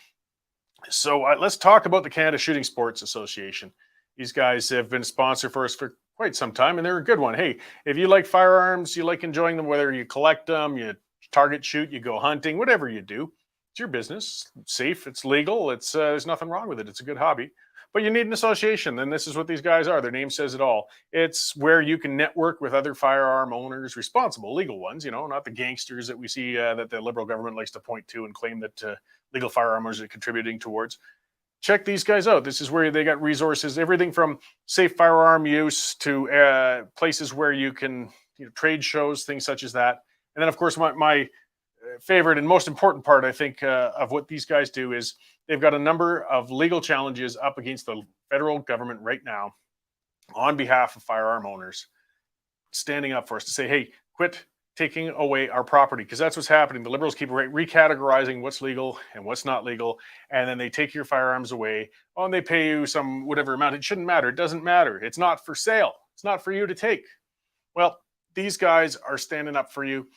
So let's talk about the Canada Shooting Sports Association. These guys have been a sponsor for us for quite some time, and they're a good one. Hey, if you like firearms, you like enjoying them, whether you collect them, you target shoot, you go hunting, whatever you do, it's your business. It's safe, it's legal, there's nothing wrong with it. It's a good hobby. But you need an association, and this is what these guys are. Their name says it all. It's where you can network with other firearm owners, responsible, legal ones, not the gangsters that we see that the Liberal government likes to point to and claim that legal firearm owners are contributing towards. Check these guys out. This is where they got resources, everything from safe firearm use to places where you can trade shows, things such as that. And then, of course, my favorite and most important part, I think, of what these guys do is they've got a number of legal challenges up against the federal government right now on behalf of firearm owners, standing up for us to say, hey, quit taking away our property, because that's what's happening. The Liberals keep recategorizing what's legal and what's not legal, and then they take your firearms away. Oh, and they pay you some whatever amount. It shouldn't matter. It doesn't matter. It's not for sale. It's not for you to take. Well, these guys are standing up for you,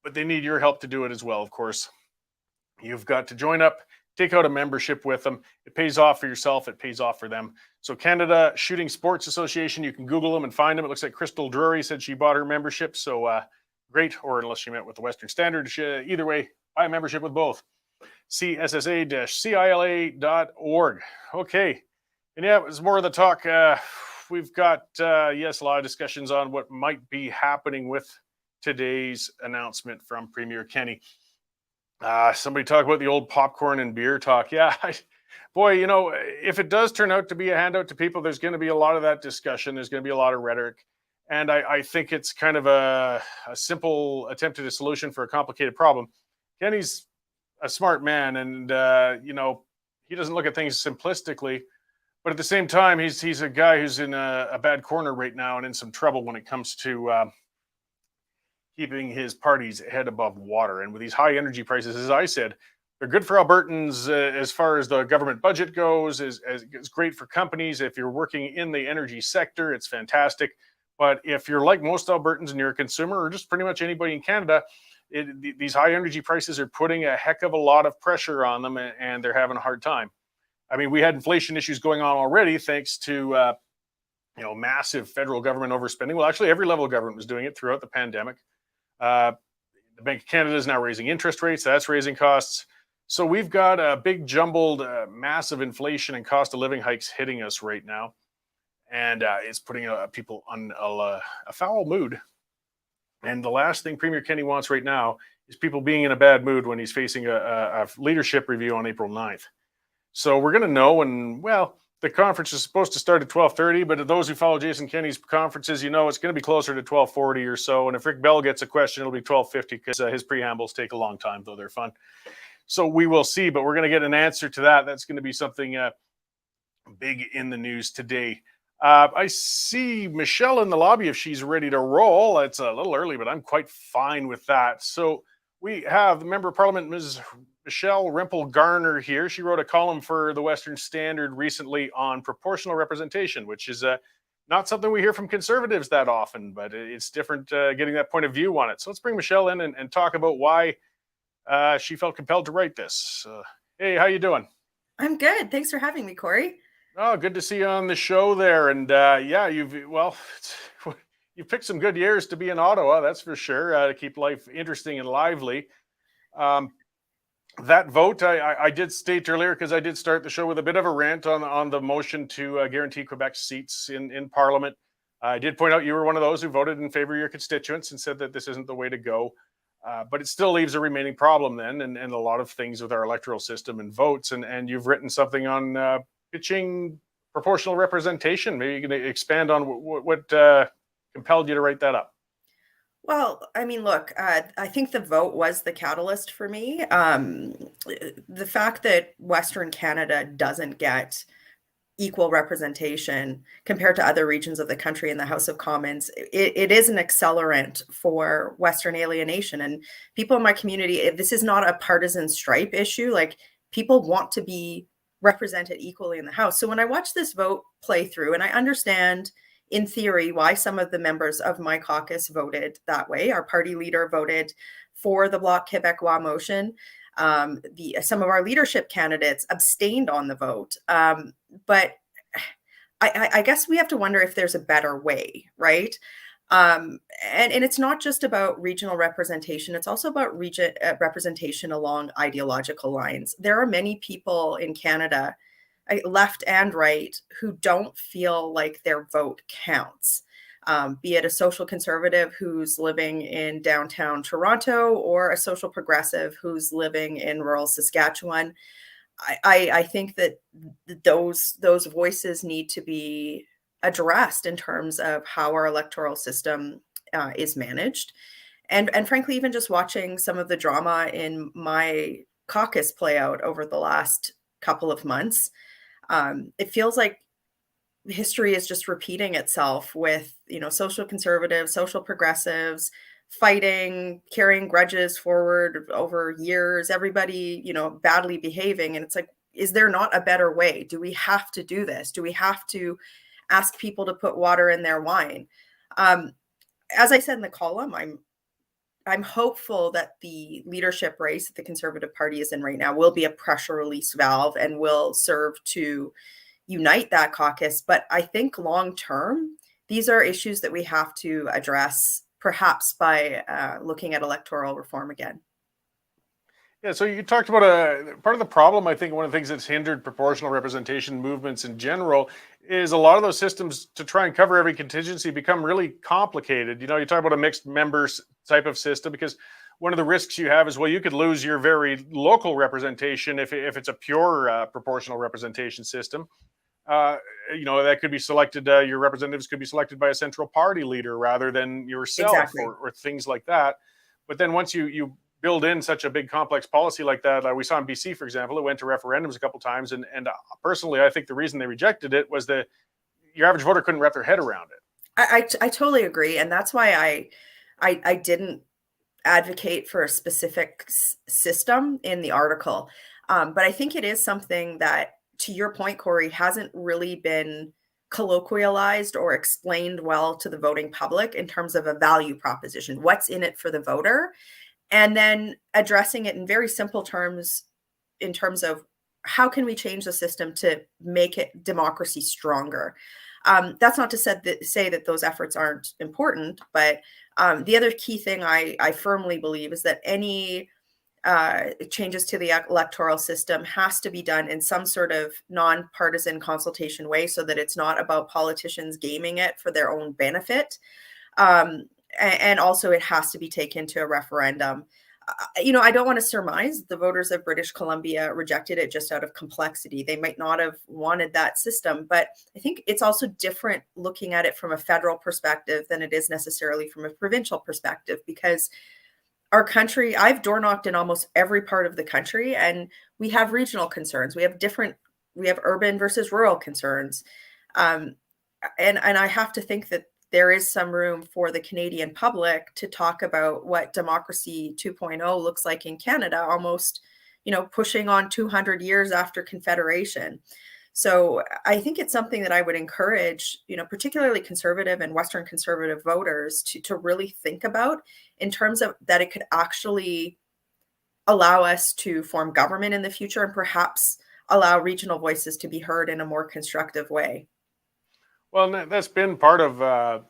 but they need your help to do it as well, of course. You've got to join up, take out a membership with them. It pays off for yourself. It pays off for them. So Canada Shooting Sports Association, you can Google them and find them. It looks like Crystal Drury said she bought her membership. So great, or unless she met with the Western Standard. Either way, buy a membership with both. CSSA-CILA.org. Okay. And yeah, it was more of the talk. We've got, yes, a lot of discussions on what might be happening with today's announcement from Premier Kenney. Somebody talk about the old popcorn and beer talk. Yeah, boy, if it does turn out to be a handout to people, there's going to be a lot of that discussion. There's going to be a lot of rhetoric. And I think it's kind of a simple attempt at a solution for a complicated problem. Kenney's a smart man, and, he doesn't look at things simplistically. But at the same time, he's a guy who's in a bad corner right now and in some trouble when it comes to keeping his party's head above water. And with these high energy prices, as I said, they're good for Albertans as far as the government budget goes. It's great for companies. If you're working in the energy sector, it's fantastic. But if you're like most Albertans and you're a consumer, or just pretty much anybody in Canada, these high energy prices are putting a heck of a lot of pressure on them, and they're having a hard time. I mean, we had inflation issues going on already thanks to massive federal government overspending. Well, actually, every level of government was doing it throughout the pandemic. The Bank of Canada is now raising interest rates. That's raising costs. So we've got a big jumbled, massive inflation and cost of living hikes hitting us right now. And it's putting people on a foul mood. And the last thing Premier Kenney wants right now is people being in a bad mood when he's facing a leadership review on April 9th. So we're going to know, and well, the conference is supposed to start at 12:30, but those who follow Jason Kenney's conferences, it's going to be closer to 12:40 or so. And if Rick Bell gets a question, it'll be 12:50 because his preambles take a long time, though they're fun. So we will see, but we're going to get an answer to that. That's going to be something big in the news today. I see Michelle in the lobby if she's ready to roll. It's a little early, but I'm quite fine with that. So we have the Member of Parliament, Ms. Michelle Rempel Garner here. She wrote a column for the Western Standard recently on proportional representation, which is not something we hear from Conservatives that often, but it's different getting that point of view on it. So let's bring Michelle in and talk about why she felt compelled to write this. Hey, how you doing? I'm good. Thanks for having me, Cory. Oh, good to see you on the show there. And you've picked some good years to be in Ottawa, that's for sure, to keep life interesting and lively. That vote, I did state earlier, because I did start the show with a bit of a rant on the motion to guarantee Quebec seats in Parliament. I did point out you were one of those who voted in favor of your constituents and said that this isn't the way to go. But it still leaves a remaining problem then, and a lot of things with our electoral system and votes. And you've written something on pitching proportional representation. Maybe you can expand on what compelled you to write that up. Well, I mean, look, I think the vote was the catalyst for me. The fact that Western Canada doesn't get equal representation compared to other regions of the country in the House of Commons, it is an accelerant for Western alienation. And people in my community, this is not a partisan stripe issue. Like, people want to be represented equally in the House. So when I watch this vote play through, and I understand in theory why some of the members of my caucus voted that way, our party leader voted for the Bloc Québécois motion. Some of our leadership candidates abstained on the vote. But I guess we have to wonder if there's a better way, right? And it's not just about regional representation. It's also about representation along ideological lines. There are many people in Canada, left and right, who don't feel like their vote counts. Be it a social conservative who's living in downtown Toronto or a social progressive who's living in rural Saskatchewan. I think that those voices need to be addressed in terms of how our electoral system is managed. And frankly, even just watching some of the drama in my caucus play out over the last couple of months, it feels like history is just repeating itself with, social conservatives, social progressives fighting, carrying grudges forward over years, everybody, badly behaving. And it's like, is there not a better way? Do we have to do this? Do we have to ask people to put water in their wine? As I said in the column, I'm hopeful that the leadership race that the Conservative Party is in right now will be a pressure release valve and will serve to unite that caucus. But I think long term, these are issues that we have to address, perhaps by looking at electoral reform again. Yeah, so you talked about part of the problem. I think one of the things that's hindered proportional representation movements in general is a lot of those systems to try and cover every contingency become really complicated. You talk about a mixed members type of system because one of the risks you have is, well, you could lose your very local representation if it's a pure proportional representation system. That could be selected, your representatives could be selected by a central party leader rather than yourself. Exactly. or things like that. But then once you build in such a big complex policy like that, like we saw in BC, for example, it went to referendums a couple times. And personally, I think the reason they rejected it was that your average voter couldn't wrap their head around it. I totally agree. And that's why I didn't advocate for a specific system in the article. But I think it is something that, to your point, Cory, hasn't really been colloquialized or explained well to the voting public in terms of a value proposition. What's in it for the voter? And then addressing it in very simple terms in terms of how can we change the system to make it democracy stronger? That's not to say that those efforts aren't important, but the other key thing I firmly believe is that any changes to the electoral system has to be done in some sort of nonpartisan consultation way so that it's not about politicians gaming it for their own benefit. And also it has to be taken to a referendum. I don't want to surmise the voters of British Columbia rejected it just out of complexity. They might not have wanted that system, but I think it's also different looking at it from a federal perspective than it is necessarily from a provincial perspective, because our country, I've door knocked in almost every part of the country, and we have regional concerns. We have urban versus rural concerns. And I have to think that there is some room for the Canadian public to talk about what democracy 2.0 looks like in Canada, almost, pushing on 200 years after Confederation. So I think it's something that I would encourage, particularly conservative and Western conservative voters to really think about, in terms of that it could actually allow us to form government in the future and perhaps allow regional voices to be heard in a more constructive way. Well, that's been part of, I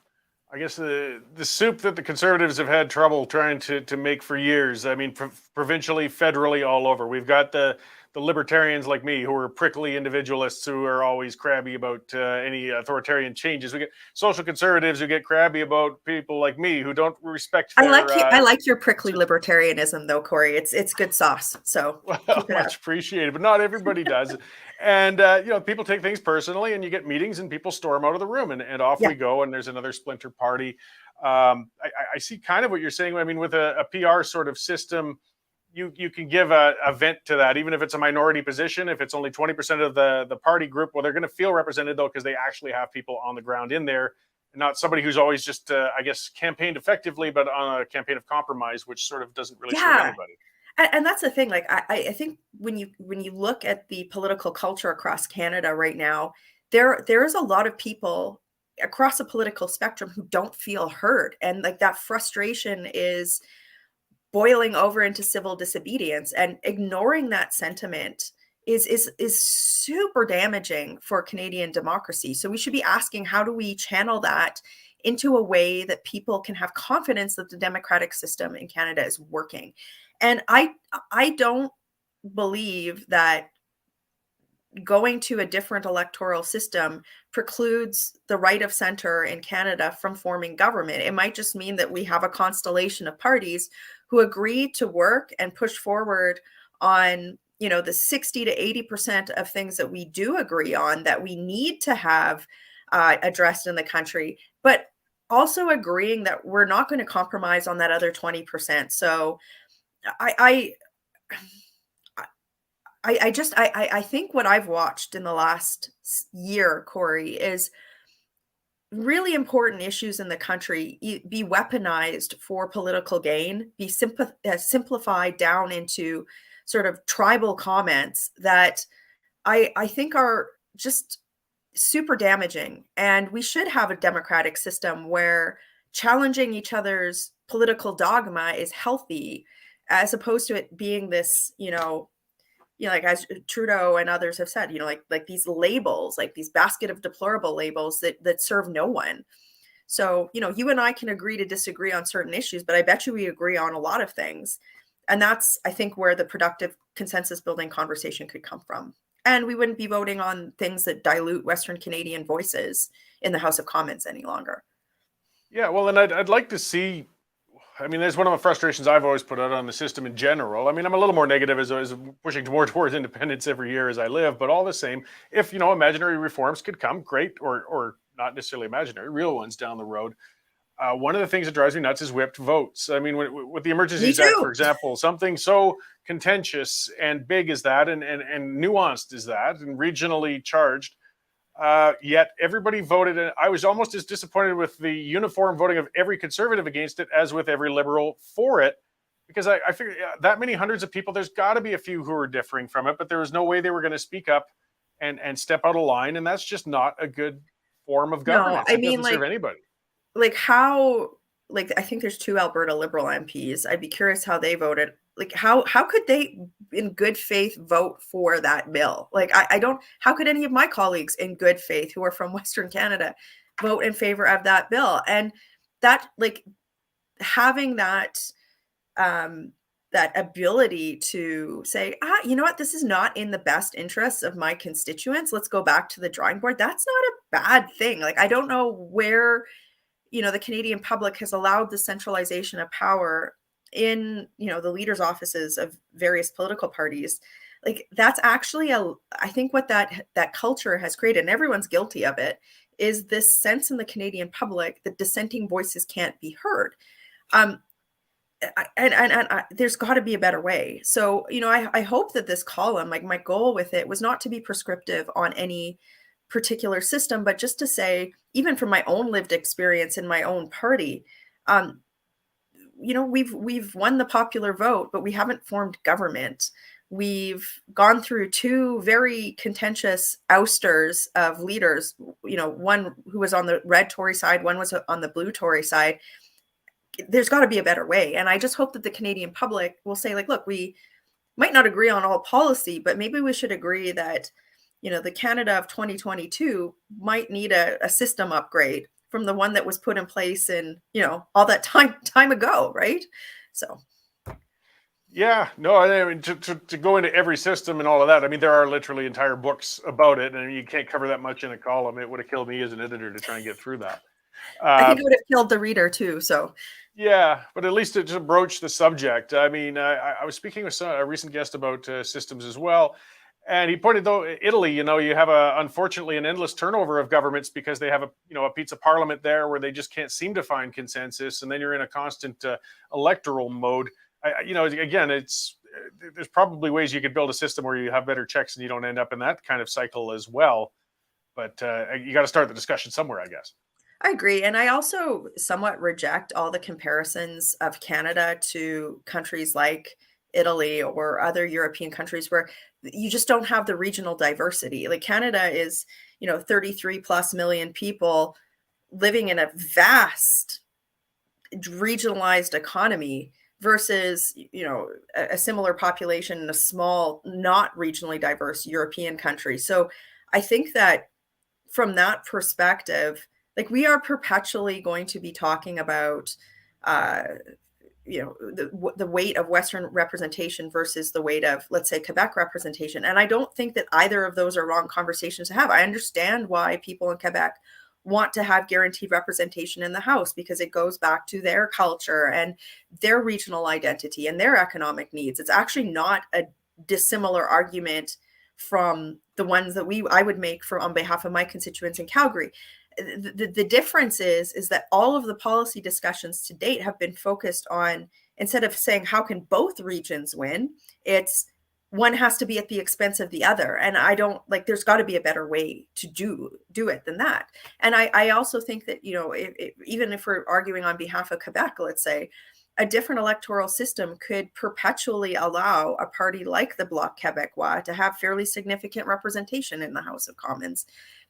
guess, the soup that the Conservatives have had trouble trying to make for years. I mean, provincially, federally, all over. We've got the the libertarians like me, who are prickly individualists who are always crabby about any authoritarian changes. We get social conservatives who get crabby about people like me who don't respect their, I like your prickly libertarianism, though, Cory. It's good sauce. So well, keep it much up. appreciated, but not everybody does. And people take things personally, and you get meetings, and people storm out of the room, and off Yeah. we go. And there's another splinter party. I see kind of what you're saying. I mean, with a PR sort of system, you can give a vent to that, even if it's a minority position. If it's only 20% of the party group, well, they're going to feel represented, though, because they actually have people on the ground in there, and not somebody who's always just, I guess, campaigned effectively, but on a campaign of compromise, which sort of doesn't really serve anybody. And that's the thing. Like, I think when you look at the political culture across Canada right now, there is a lot of people across the political spectrum who don't feel heard, and like that frustration is boiling over into civil disobedience, and ignoring that sentiment is super damaging for Canadian democracy. So we should be asking, how do we channel that into a way that people can have confidence that the democratic system in Canada is working? And I don't believe that going to a different electoral system precludes the right of center in Canada from forming government. It might just mean that we have a constellation of parties who agree to work and push forward on, the 60 to 80% of things that we do agree on that we need to have addressed in the country, but also agreeing that we're not going to compromise on that other 20%. So I think what I've watched in the last year, Cory, is really important issues in the country be weaponized for political gain, be simplified down into sort of tribal comments that I think are just super damaging. And we should have a democratic system where challenging each other's political dogma is healthy, as opposed to it being this, like as Trudeau and others have said, like these labels, like these basket of deplorable labels that serve no one. So, you and I can agree to disagree on certain issues, but I bet you we agree on a lot of things. And that's, I think, where the productive consensus building conversation could come from. And we wouldn't be voting on things that dilute Western Canadian voices in the House of Commons any longer. Yeah, well, and I'd like to see. I mean, there's one of the frustrations I've always put out on the system in general. I mean, I'm a little more negative as pushing more towards independence every year as I live, but all the same, if, imaginary reforms could come, great, or not necessarily imaginary, real ones down the road. One of the things that drives me nuts is whipped votes. I mean, with the Emergencies Act, for example, something so contentious and big as that, and nuanced as that, and regionally charged, yet everybody voted. And I was almost as disappointed with the uniform voting of every Conservative against it as with every Liberal for it, because I figured that many hundreds of people, there's got to be a few who are differing from it, but there was no way they were going to speak up and step out of line, and that's just not a good form of governance. No, I it mean, doesn't serve anybody. I think there's 2 Alberta Liberal MPs. I'd be curious how they voted. Like, how could they in good faith vote for that bill? Like, I don't, how could any of my colleagues in good faith who are from Western Canada vote in favor of that bill? And that, like, having that, that ability to say, you know what, this is not in the best interests of my constituents. Let's go back to the drawing board. That's not a bad thing. Like, I don't know where, the Canadian public has allowed the centralization of power in, the leaders' offices of various political parties. Like, that's actually I think what that culture has created, and everyone's guilty of it, is this sense in the Canadian public that dissenting voices can't be heard. And there's got to be a better way. So, I hope that this column, like, my goal with it was not to be prescriptive on any particular system, but just to say, even from my own lived experience in my own party, we've won the popular vote, but we haven't formed government. We've gone through 2 very contentious ousters of leaders, one who was on the red Tory side, one was on the blue Tory side. There's got to be a better way. And I just hope that the Canadian public will say, like, look, we might not agree on all policy, but maybe we should agree that, the Canada of 2022 might need a system upgrade from the one that was put in place in, all that time ago, right? So. Yeah, no, I mean to go into every system and all of that. I mean, there are literally entire books about it, and you can't cover that much in a column. It would have killed me as an editor to try and get through that. I think Uh, it would have killed the reader too. So yeah, but at least it just broached the subject. I mean, I was speaking with a recent guest about systems as well, and he pointed though Italy. You have unfortunately an endless turnover of governments because they have a pizza parliament there where they just can't seem to find consensus, and then you're in a constant electoral mode. Again, there's probably ways you could build a system where you have better checks and you don't end up in that kind of cycle as well. But you got to start the discussion somewhere, I guess. I agree. And I also somewhat reject all the comparisons of Canada to countries like Italy or other European countries where you just don't have the regional diversity. Like Canada is, 33 plus million people living in a vast regionalized economy versus, a similar population in a small, not regionally diverse European country. So I think that from that perspective, like we are perpetually going to be talking about, the weight of Western representation versus the weight of, let's say, Quebec representation. And I don't think that either of those are wrong conversations to have. I understand why people in Quebec want to have guaranteed representation in the House because it goes back to their culture and their regional identity and their economic needs. It's actually not a dissimilar argument from the ones that I would make on behalf of my constituents in Calgary. The difference is that all of the policy discussions to date have been focused on, instead of saying how can both regions win, it's one has to be at the expense of the other. And I don't there's got to be a better way to do it than that. And I also think that, even if we're arguing on behalf of Quebec, let's say, a different electoral system could perpetually allow a party like the Bloc Québécois to have fairly significant representation in the House of Commons,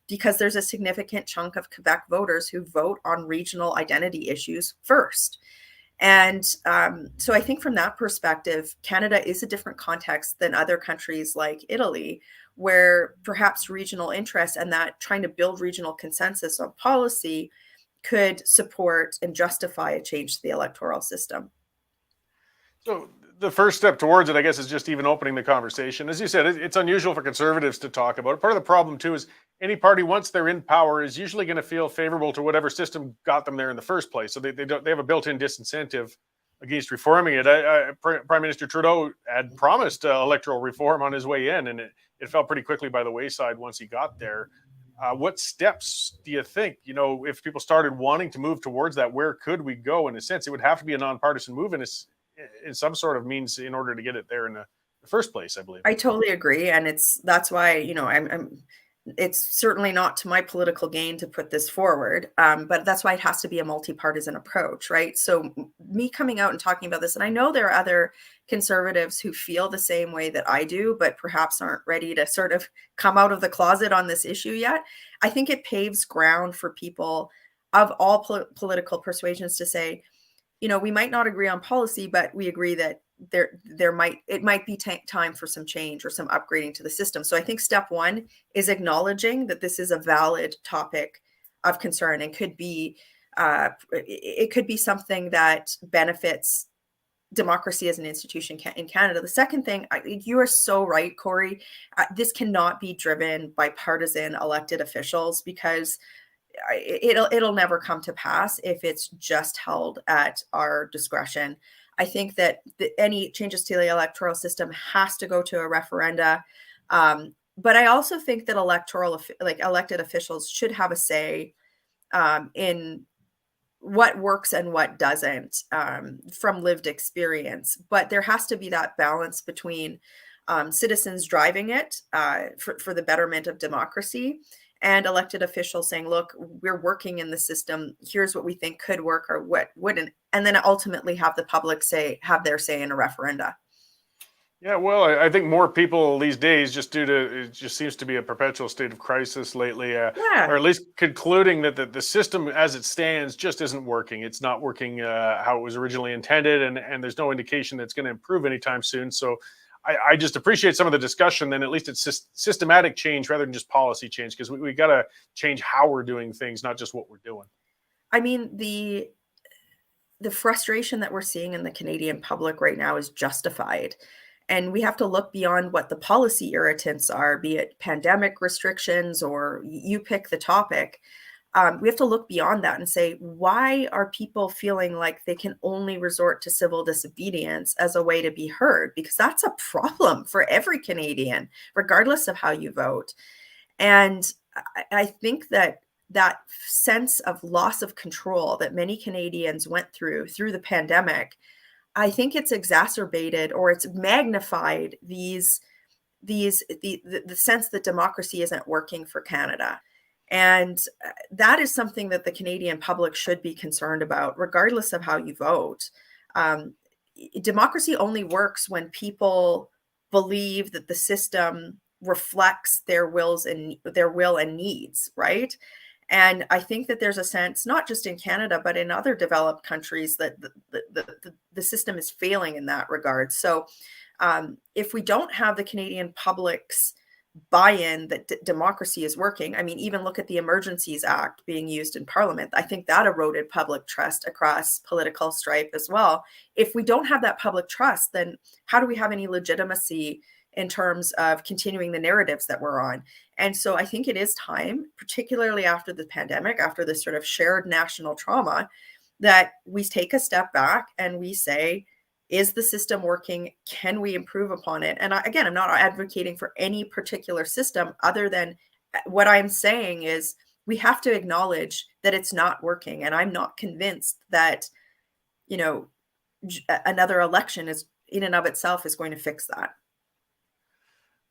because there's a significant chunk of Quebec voters who vote on regional identity issues first. And so I think from that perspective, Canada is a different context than other countries like Italy, where perhaps regional interests and that trying to build regional consensus on policy could support and justify a change to the electoral system. So the first step towards it, I guess, is just even opening the conversation. As you said, it's unusual for conservatives to talk about it. Part of the problem, too, is any party, once they're in power, is usually going to feel favorable to whatever system got them there in the first place. So they have a built-in disincentive against reforming it. Prime Minister Trudeau had promised electoral reform on his way in, and it fell pretty quickly by the wayside once he got there. What steps do you think, if people started wanting to move towards that, where could we go? In a sense, it would have to be a nonpartisan move in some sort of means in order to get it there in the first place, I believe. I totally agree. And that's why, it's certainly not to my political gain to put this forward. But that's why it has to be a multi-partisan approach, right? So me coming out and talking about this, and I know there are other conservatives who feel the same way that I do, but perhaps aren't ready to sort of come out of the closet on this issue yet. I think it paves ground for people of all political persuasions to say, we might not agree on policy, but we agree that it might be time for some change or some upgrading to the system. So I think step one is acknowledging that this is a valid topic of concern and it could be something that benefits democracy as an institution in Canada. The second thing, you are so right, Cory. This cannot be driven by partisan elected officials, because it'll never come to pass if it's just held at our discretion. I think that any changes to the electoral system has to go to a referenda. But I also think that elected officials should have a say in what works and what doesn't, from lived experience. But there has to be that balance between citizens driving it for the betterment of democracy, and elected officials saying, look, we're working in the system. Here's what we think could work or what wouldn't. And then ultimately have the public have their say in a referenda. Yeah, well, I think more people these days, just due to it just seems to be a perpetual state of crisis lately, or at least concluding that the system as it stands just isn't working. It's not working how it was originally intended, and there's no indication that it's going to improve anytime soon. So I just appreciate some of the discussion. Then at least it's systematic change rather than just policy change, because we got to change how we're doing things, not just what we're doing. I mean, the frustration that we're seeing in the Canadian public right now is justified. And we have to look beyond what the policy irritants are, be it pandemic restrictions or you pick the topic. We have to look beyond that and say, why are people feeling like they can only resort to civil disobedience as a way to be heard? Because that's a problem for every Canadian, regardless of how you vote. And I think that sense of loss of control that many Canadians went through the pandemic, I think it's exacerbated or it's magnified the sense that democracy isn't working for Canada. And that is something that the Canadian public should be concerned about, regardless of how you vote. Democracy only works when people believe that the system reflects their will and needs, right? And I think that there's a sense, not just in Canada, but in other developed countries, that the system is failing in that regard. So if we don't have the Canadian public's buy-in that democracy is working, I mean, even look at the Emergencies Act being used in Parliament. I think that eroded public trust across political stripe as well. If we don't have that public trust, then how do we have any legitimacy in terms of continuing the narratives that we're on? And so I think it is time, particularly after the pandemic, after this sort of shared national trauma, that we take a step back and we say, is the system working? Can we improve upon it? And again, I'm not advocating for any particular system, other than what I'm saying is we have to acknowledge that it's not working. And I'm not convinced that, another election is in and of itself is going to fix that.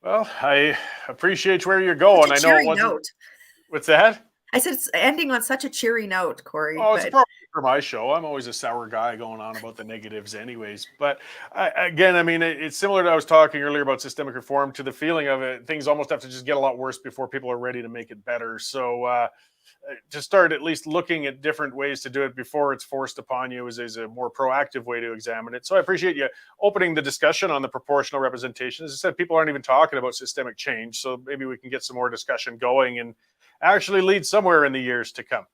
Well, I appreciate where you're going. I know it wasn't. Note. What's that? I said it's ending on such a cheery note, Cory. Oh, it's probably for my show. I'm always a sour guy going on about the negatives anyways. But again, I mean, it's similar to I was talking earlier about systemic reform, to the feeling of it. Things almost have to just get a lot worse before people are ready to make it better. So to start at least looking at different ways to do it before it's forced upon you is a more proactive way to examine it. So I appreciate you opening the discussion on the proportional representation. As I said, people aren't even talking about systemic change. So maybe we can get some more discussion going and actually lead somewhere in the years to come.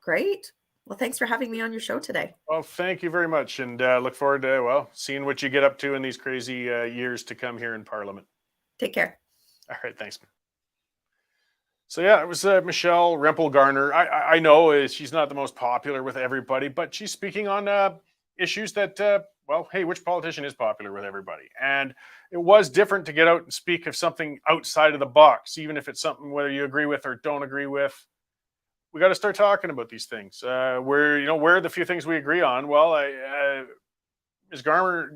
Great. Well, thanks for having me on your show today. Well, thank you very much. And look forward to, seeing what you get up to in these crazy years to come here in Parliament. Take care. All right. Thanks. So, yeah, it was Michelle Rempel Garner. I know she's not the most popular with everybody, but she's speaking on issues that, hey, which politician is popular with everybody? And it was different to get out and speak of something outside of the box, even if it's something whether you agree with or don't agree with. We got to start talking about these things. Where are the few things we agree on? Well, Ms. Garner,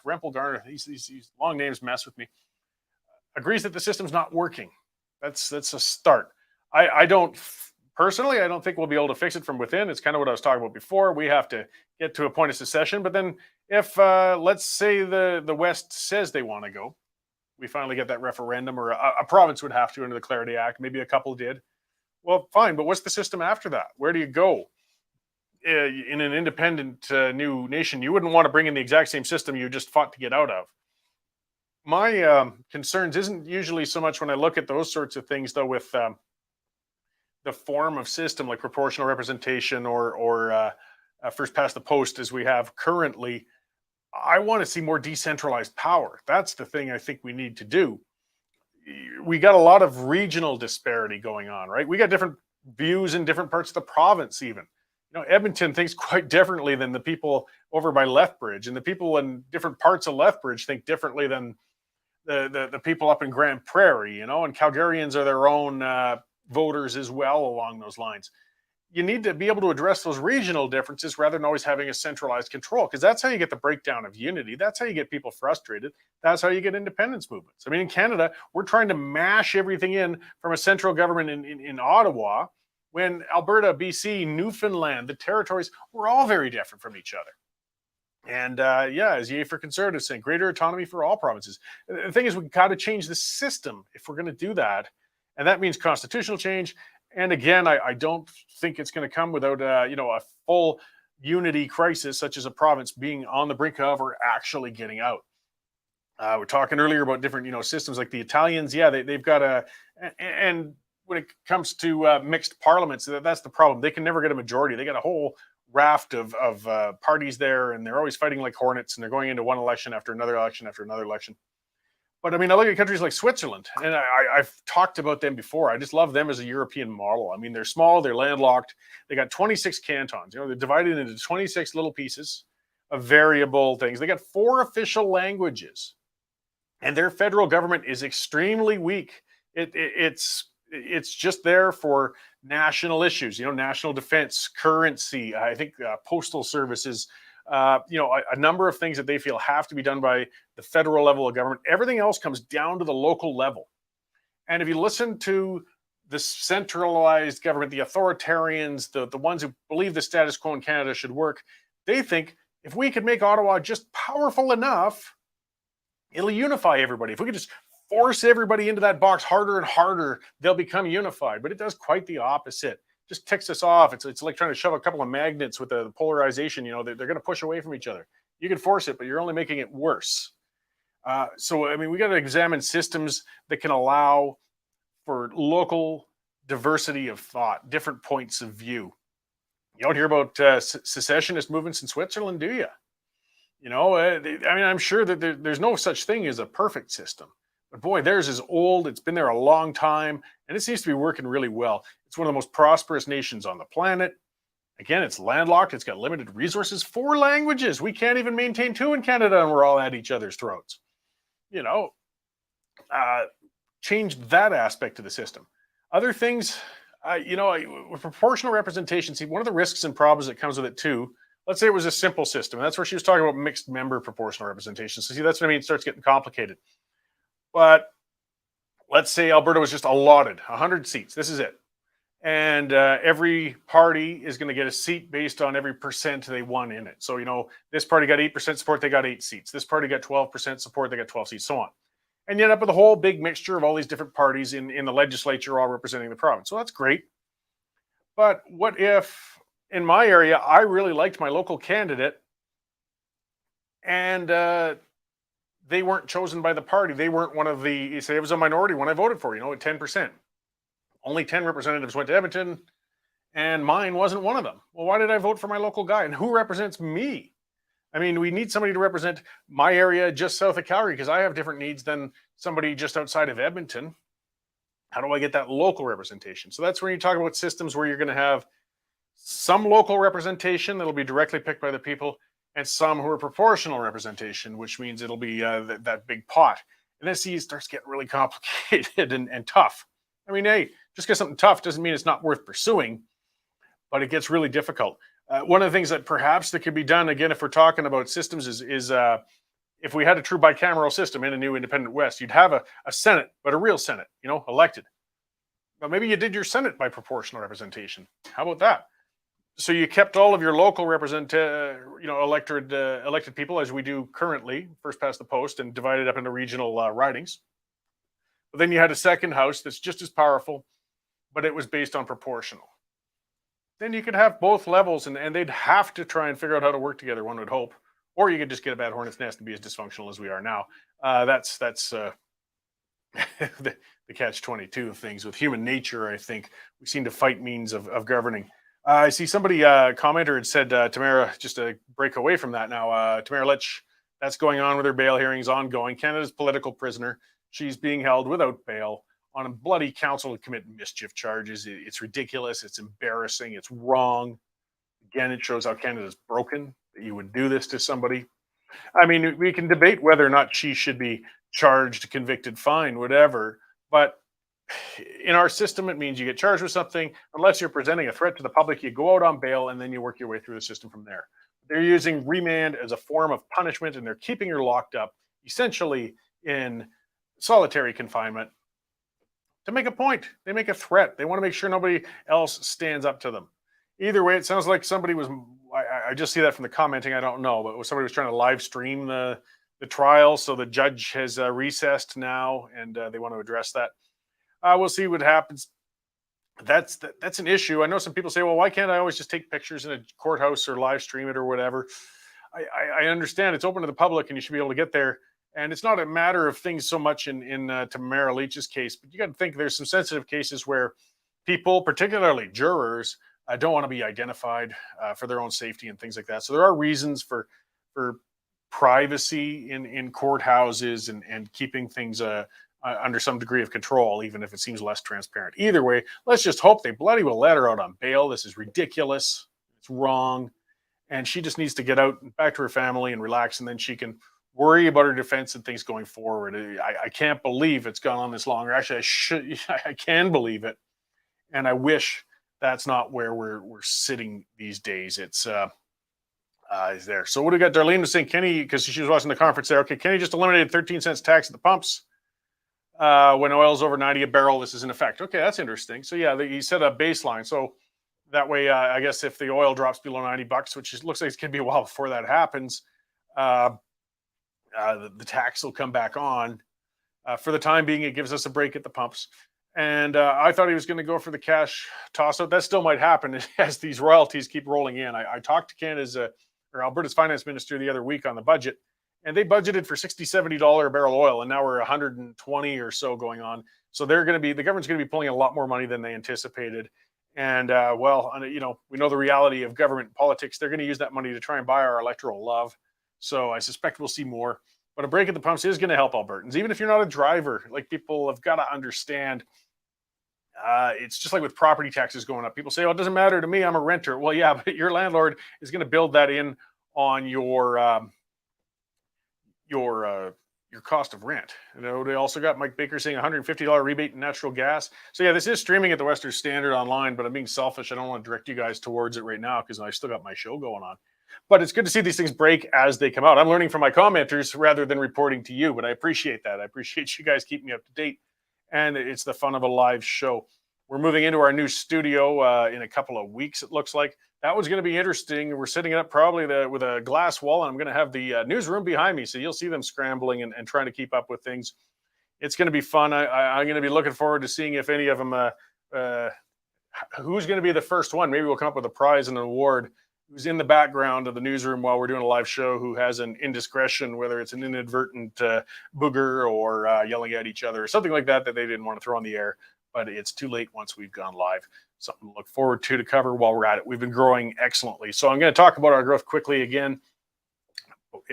Rempel Garner, these long names mess with me, agrees that the system's not working. That's a start. I don't think we'll be able to fix it from within. It's kind of what I was talking about before. We have to get to a point of secession. But then if, let's say the West says they want to go, we finally get that referendum, or a province would have to under the Clarity Act. Maybe a couple did. Well, fine. But what's the system after that? Where do you go? In an independent new nation, you wouldn't want to bring in the exact same system you just fought to get out of. My concerns isn't usually so much when I look at those sorts of things, though, with the form of system like proportional representation or first past the post as we have currently. I want to see more decentralized power. That's the thing I think we need to do. We got a lot of regional disparity going on, right? We got different views in different parts of the province even. Edmonton thinks quite differently than the people over by Lethbridge, and the people in different parts of Lethbridge think differently than the people up in Grand Prairie, and Calgarians are their own voters as well along those lines. You need to be able to address those regional differences rather than always having a centralized control, because that's how you get the breakdown of unity. That's how you get people frustrated. That's how you get independence movements. I mean, in Canada, we're trying to mash everything in from a central government in Ottawa, when Alberta, BC, Newfoundland, the territories, we're all very different from each other. And as Yay for Conservatives saying, greater autonomy for all provinces. The thing is, we've got to change the system if we're going to do that. And that means constitutional change. And again, I don't think it's going to come without, a full unity crisis, such as a province being on the brink of or actually getting out. We're talking earlier about different, systems like the Italians. Yeah, they've got and when it comes to mixed parliaments, that's the problem. They can never get a majority. They got a whole raft of parties there, and they're always fighting like hornets, and they're going into one election after another election after another election. But I mean, I look at countries like Switzerland, and I've talked about them before. I just love them as a European model. I mean, they're small, they're landlocked, they got 26 cantons. You know, they're divided into 26 little pieces of variable things. They got 4 official languages, and their federal government is extremely weak. It's just there for national issues, you know, national defense, currency, I think postal services, you know, a number of things that they feel have to be done by the federal level of government. Everything else comes down to the local level. And if you listen to the centralized government, the authoritarians, the ones who believe the status quo in Canada should work, they think if we could make Ottawa just powerful enough, it'll unify everybody. If we could just force everybody into that box harder and harder, they'll become unified. But it does quite the opposite. Just ticks us off. It's like trying to shove a couple of magnets with the polarization. You know, they're going to push away from each other. You can force it, but you're only making it worse. So, I mean, we got to examine systems that can allow for local diversity of thought, different points of view. You don't hear about secessionist movements in Switzerland, do you? You know, I mean, I'm sure that there's no such thing as a perfect system. But boy, theirs is old. It's been there a long time, and it seems to be working really well. It's one of the most prosperous nations on the planet. Again, it's landlocked. It's got limited resources. 4 languages. We can't even maintain 2 in Canada, and we're all at each other's throats. You know, change that aspect of the system. Other things, you know, with proportional representation, see, one of the risks and problems that comes with it too, let's say it was a simple system. And that's where she was talking about mixed member proportional representation. So see, that's what I mean. It starts getting complicated. But let's say Alberta was just allotted 100 seats. This is it. And every party is going to get a seat based on every percent they won in it. So, you know, this party got 8% support, they got 8 seats. This party got 12% support, they got 12 seats, so on. And you end up with a whole big mixture of all these different parties in the legislature all representing the province. So that's great. But what if in my area, I really liked my local candidate and they weren't chosen by the party. They weren't one of the, say it was a minority one I voted for, you know, at 10%. Only 10 representatives went to Edmonton, and mine wasn't one of them. Well, why did I vote for my local guy? And who represents me? I mean, we need somebody to represent my area just south of Calgary because I have different needs than somebody just outside of Edmonton. How do I get that local representation? So that's where you talk about systems where you're going to have some local representation that'll be directly picked by the people, and some who are proportional representation, which means it'll be that big pot. And this starts getting really complicated and tough. I mean, hey, just because something tough doesn't mean it's not worth pursuing, but it gets really difficult. One of the things that perhaps that could be done, again, if we're talking about systems, is if we had a true bicameral system in a new independent West, you'd have a Senate, but a real Senate, you know, elected. But maybe you did your Senate by proportional representation. How about that? So you kept all of your local elected people, as we do currently, first past the post, and divided up into regional ridings. But then you had a second house that's just as powerful, but it was based on proportional. Then you could have both levels, and they'd have to try and figure out how to work together, one would hope. Or you could just get a bad hornet's nest and be as dysfunctional as we are now. That's the catch-22 of things. With human nature, I think we seem to fight means of governing. I see somebody commenter had said, Tamara, just to break away from that now, Tamara Litch, that's going on with her bail hearings ongoing. Canada's political prisoner. She's being held without bail on a bloody counsel to commit mischief charges. It's ridiculous. It's embarrassing. It's wrong. Again, it shows how Canada's broken, that you would do this to somebody. I mean, we can debate whether or not she should be charged, convicted, fined, whatever. But in our system, it means you get charged with something. Unless you're presenting a threat to the public, you go out on bail and then you work your way through the system from there. They're using remand as a form of punishment, and they're keeping her locked up, essentially in solitary confinement, to make a point. They make a threat. They want to make sure nobody else stands up to them. Either way, it sounds like somebody was, I just see that from the commenting, I don't know, but somebody was trying to live stream the trial, so the judge has recessed now, and they want to address that. We'll see what happens. That's an issue. I know some people say, well, why can't I always just take pictures in a courthouse or live stream it or whatever? I understand it's open to the public and you should be able to get there. And it's not a matter of things so much in Tamara Leach's case, but you got to think there's some sensitive cases where people, particularly jurors, don't want to be identified for their own safety and things like that. So there are reasons for privacy in courthouses and keeping things under some degree of control, even if it seems less transparent. Either way, let's just hope they bloody will let her out on bail. This is ridiculous. It's wrong. And she just needs to get out and back to her family and relax, and then she can worry about her defense and things going forward. I can't believe it's gone on this long. Or actually, I can believe it. And I wish that's not where we're sitting these days. It's is there. So what do we got? Darlene was saying, Kenny, because she was watching the conference there. Okay, Kenny just eliminated 13 cents tax at the pumps when oil's over 90 a barrel. This is in effect. Okay, that's interesting. So yeah, he set a baseline. So that way, I guess if the oil drops below $90, which looks like it's going to be a while before that happens, the tax will come back on. For the time being, it gives us a break at the pumps. And I thought he was going to go for the cash toss-out. That still might happen as these royalties keep rolling in. I talked to Canada's or Alberta's finance minister the other week on the budget, and they budgeted for $60, $70 a barrel oil, and now we're 120 or so going on. So the government's going to be pulling a lot more money than they anticipated. And we know the reality of government politics. They're going to use that money to try and buy our electoral love. So I suspect we'll see more. But a break at the pumps is going to help Albertans, even if you're not a driver. Like, people have got to understand. It's just like with property taxes going up. People say, "Oh, it doesn't matter to me. I'm a renter." Well, yeah, but your landlord is going to build that in on your cost of rent. They also got Mike Baker saying $150 rebate in natural gas. So yeah, this is streaming at the Western Standard online, but I'm being selfish. I don't want to direct you guys towards it right now because I still got my show going on. But it's good to see these things break as they come out. I'm learning from my commenters rather than reporting to you, but I appreciate that. I appreciate you guys keeping me up to date. And it's the fun of a live show. We're moving into our new studio in a couple of weeks, it looks like. That was going to be interesting. We're setting it up probably with a glass wall, and I'm going to have the newsroom behind me, so you'll see them scrambling and trying to keep up with things. It's going to be fun. I'm going to be looking forward to seeing if any of them, who's going to be the first one. Maybe we'll come up with a prize and an award. Who's in the background of the newsroom while we're doing a live show, who has an indiscretion, whether it's an inadvertent booger or yelling at each other or something like that they didn't want to throw on the air. But it's too late once we've gone live. Something to look forward to cover while we're at it. We've been growing excellently. So I'm going to talk about our growth quickly again.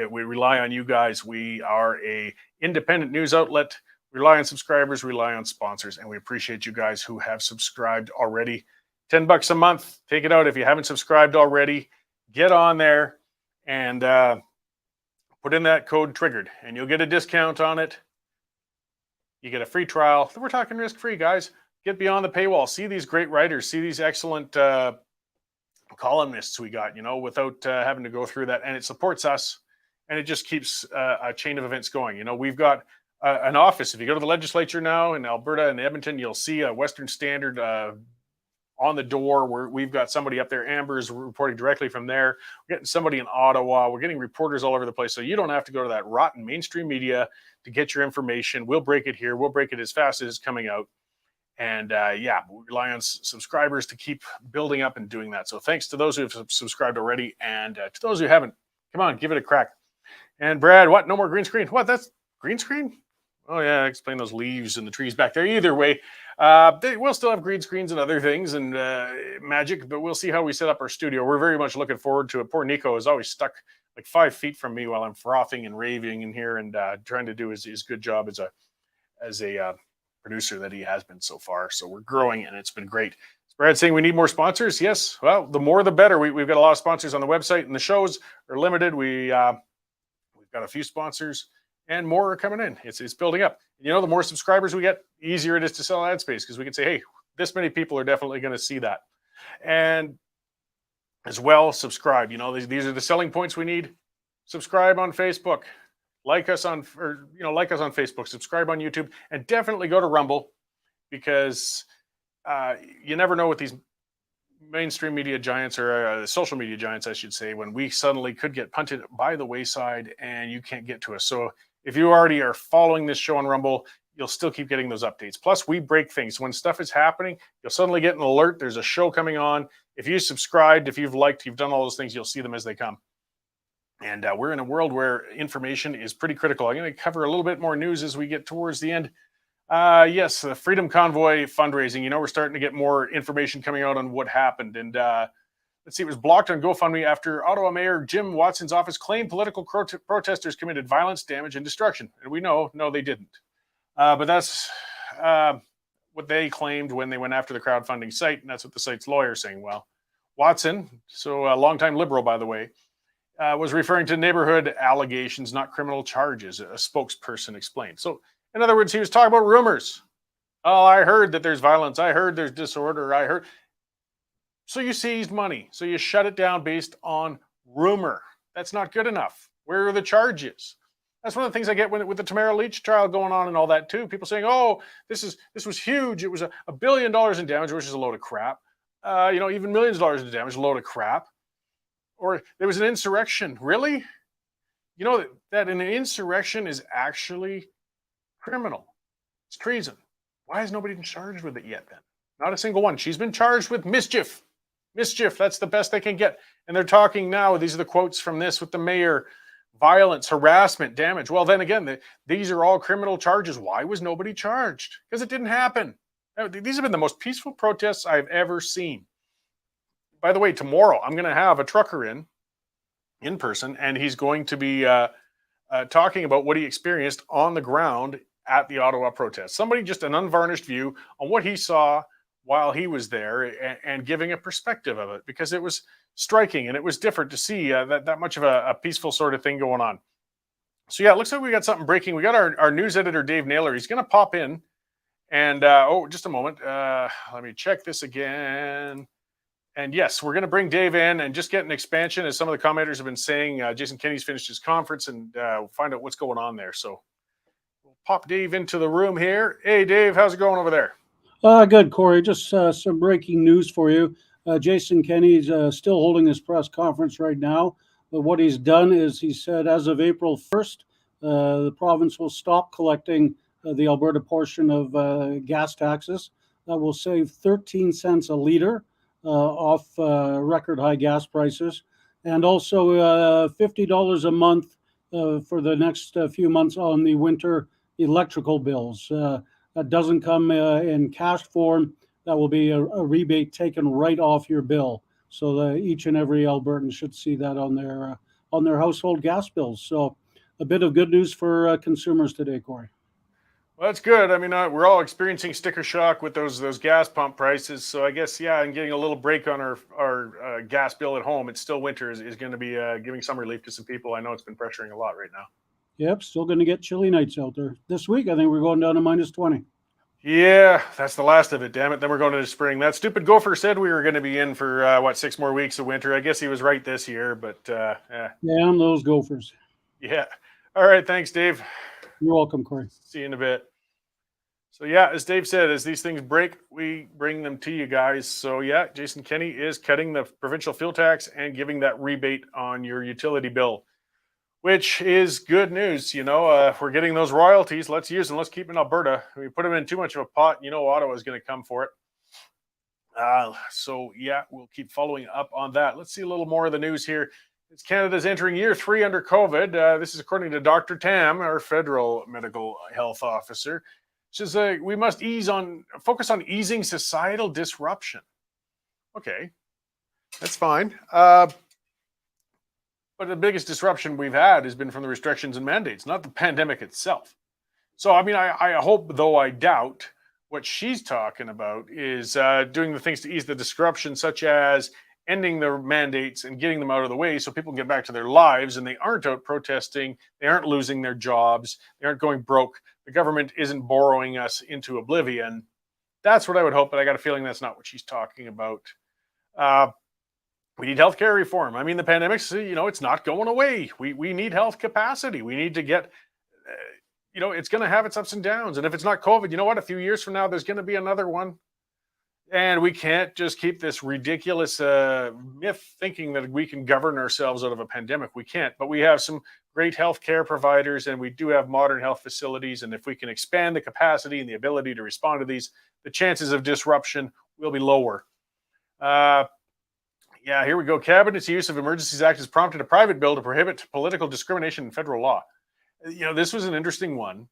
We rely on you guys. We are a independent news outlet. We rely on subscribers, rely on sponsors, and we appreciate you guys who have subscribed already. $10 a month. Take it out. If you haven't subscribed already, get on there and put in that code TRIGGERED, and you'll get a discount on it. You get a free trial. We're talking risk-free, guys. Get beyond the paywall. See these great writers. See these excellent columnists we got, without having to go through that. And it supports us, and it just keeps a chain of events going. We've got an office. If you go to the legislature now in Alberta and Edmonton, you'll see a Western Standard on the door where we've got somebody up there. Amber is reporting directly from there. We're getting somebody in Ottawa. We're getting reporters all over the place. So you don't have to go to that rotten mainstream media to get your information. We'll break it here. We'll break it as fast as it's coming out. And we rely on subscribers to keep building up and doing that. So thanks to those who have subscribed already. And to those who haven't, come on, give it a crack. And Brad, what? No more green screen? What? That's green screen? Oh, yeah, explain those leaves and the trees back there. Either way, we'll still have green screens and other things and magic, but we'll see how we set up our studio. We're very much looking forward to it. Poor Nico is always stuck like 5 feet from me while I'm frothing and raving in here and trying to do his good job as a producer that he has been so far. So we're growing, and it's been great. Brad saying we need more sponsors. Yes, well, the more the better. We've got a lot of sponsors on the website, and the shows are limited. We've got a few sponsors, and more are coming in. It's building up. The more subscribers we get, easier it is to sell ad space, because we can say, hey, this many people are definitely going to see that. And as well, subscribe. These are the selling points we need. Subscribe on Facebook. Like us on Facebook, subscribe on YouTube, and definitely go to Rumble, because you never know with these mainstream media giants, or social media giants, I should say, when we suddenly could get punted by the wayside and you can't get to us. So if you already are following this show on Rumble, you'll still keep getting those updates. Plus, we break things. When stuff is happening, you'll suddenly get an alert. There's a show coming on. If you subscribed, if you've liked, you've done all those things, you'll see them as they come. And we're in a world where information is pretty critical. I'm going to cover a little bit more news as we get towards the end Yes, the Freedom Convoy fundraising. We're starting to get more information coming out on what happened. And let's see, it was blocked on GoFundMe after Ottawa Mayor Jim Watson's office claimed political protesters committed violence, damage, and destruction. And we know, no, they didn't. But that's what they claimed when they went after the crowdfunding site. And that's what the site's lawyer is saying. Well, Watson, so a longtime Liberal, by the way, was referring to neighborhood allegations, not criminal charges, a spokesperson explained. So, in other words, he was talking about rumors. Oh, I heard that there's violence. I heard there's disorder. I heard. So you seized money. So you shut it down based on rumor. That's not good enough. Where are the charges? That's one of the things I get with the Tamara Leach trial going on and all that too. People saying, "Oh, this was huge. It was $1 billion in damage," which is a load of crap. Even millions of dollars in damage, a load of crap. Or there was an insurrection. Really? You know that an insurrection is actually criminal. It's treason. Why has nobody been charged with it yet then? Not a single one. She's been charged with mischief. Mischief, that's the best they can get. And they're talking now, these are the quotes from this with the mayor, violence, harassment, damage. Well, then again, these are all criminal charges. Why was nobody charged? Because it didn't happen. These have been the most peaceful protests I've ever seen. By the way, tomorrow I'm going to have a trucker in person, and he's going to be talking about what he experienced on the ground at the Ottawa protest. Somebody just an unvarnished view on what he saw while he was there and giving a perspective of it, because it was striking and it was different to see that much of a peaceful sort of thing going on. So yeah, it looks like we got something breaking. We got our news editor, Dave Naylor. He's going to pop in. And just a moment. Let me check this again. And yes, we're going to bring Dave in and just get an expansion, as some of the commenters have been saying. Jason Kenney's finished his conference, and we'll find out what's going on there. So we'll pop Dave into the room here. Hey, Dave, how's it going over there? Good, Cory. Just some breaking news for you. Jason Kenney's still holding his press conference right now. But what he's done is he said as of April 1st, the province will stop collecting the Alberta portion of gas taxes. That will save 13 cents a litre off record high gas prices, and also $50 a month for the next few months on the winter electrical bills. That doesn't come in cash form. That will be a rebate taken right off your bill. So each and every Albertan should see that on their household gas bills. So a bit of good news for consumers today, Cory. Well, that's good. I mean, we're all experiencing sticker shock with those gas pump prices. So I guess, yeah, and getting a little break on our gas bill at home. It's still winter is going to be giving some relief to some people. I know it's been pressuring a lot right now. Yep, still going to get chilly nights out there. This week, I think we're going down to -20. Yeah, that's the last of it, damn it. Then we're going into spring. That stupid gopher said we were going to be in for, 6 more weeks of winter. I guess he was right this year, but yeah. Damn those gophers. Yeah. All right, thanks, Dave. You're welcome, Cory. See you in a bit. So yeah, as Dave said, as these things break, we bring them to you guys. So yeah, Jason Kenney is cutting the provincial fuel tax and giving that rebate on your utility bill, which is good news. We're getting those royalties. Let's use them. Let's keep them in Alberta. If we put them in too much of a pot, Ottawa is going to come for it. So yeah, we'll keep following up on that. Let's see a little more of the news here. It's Canada's entering year 3 under COVID. This is according to Dr. Tam, our federal medical health officer. She says we must focus on easing societal disruption. Okay, that's fine. But the biggest disruption we've had has been from the restrictions and mandates, not the pandemic itself. So, I mean, I hope, though I doubt, what she's talking about is doing the things to ease the disruption, such as ending the mandates and getting them out of the way so people can get back to their lives and they aren't out protesting, they aren't losing their jobs, they aren't going broke, the government isn't borrowing us into oblivion. That's what I would hope, but I got a feeling that's not what she's talking about. We need healthcare reform. I mean, the pandemic's, it's not going away. We need health capacity. We need to get, it's going to have its ups and downs. And if it's not COVID, you know what? A few years from now, there's going to be another one. And we can't just keep this ridiculous myth thinking that we can govern ourselves out of a pandemic. We can't, but we have some great healthcare providers and we do have modern health facilities. And if we can expand the capacity and the ability to respond to these, the chances of disruption will be lower. Yeah, here we go. Cabinet's use of Emergencies Act has prompted a private bill to prohibit political discrimination in federal law. This was an interesting one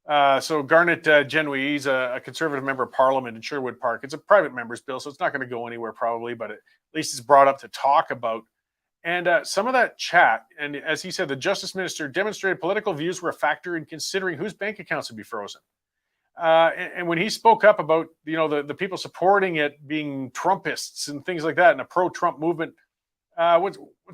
So Garnet Genoese, he's a conservative member of parliament in Sherwood Park. It's a private member's bill, so it's not going to go anywhere probably, but at least it's brought up to talk about. And some of that chat, and as he said, the justice minister demonstrated political views were a factor in considering whose bank accounts would be frozen. And when he spoke up about, the people supporting it being Trumpists and things like that, and a pro-Trump movement,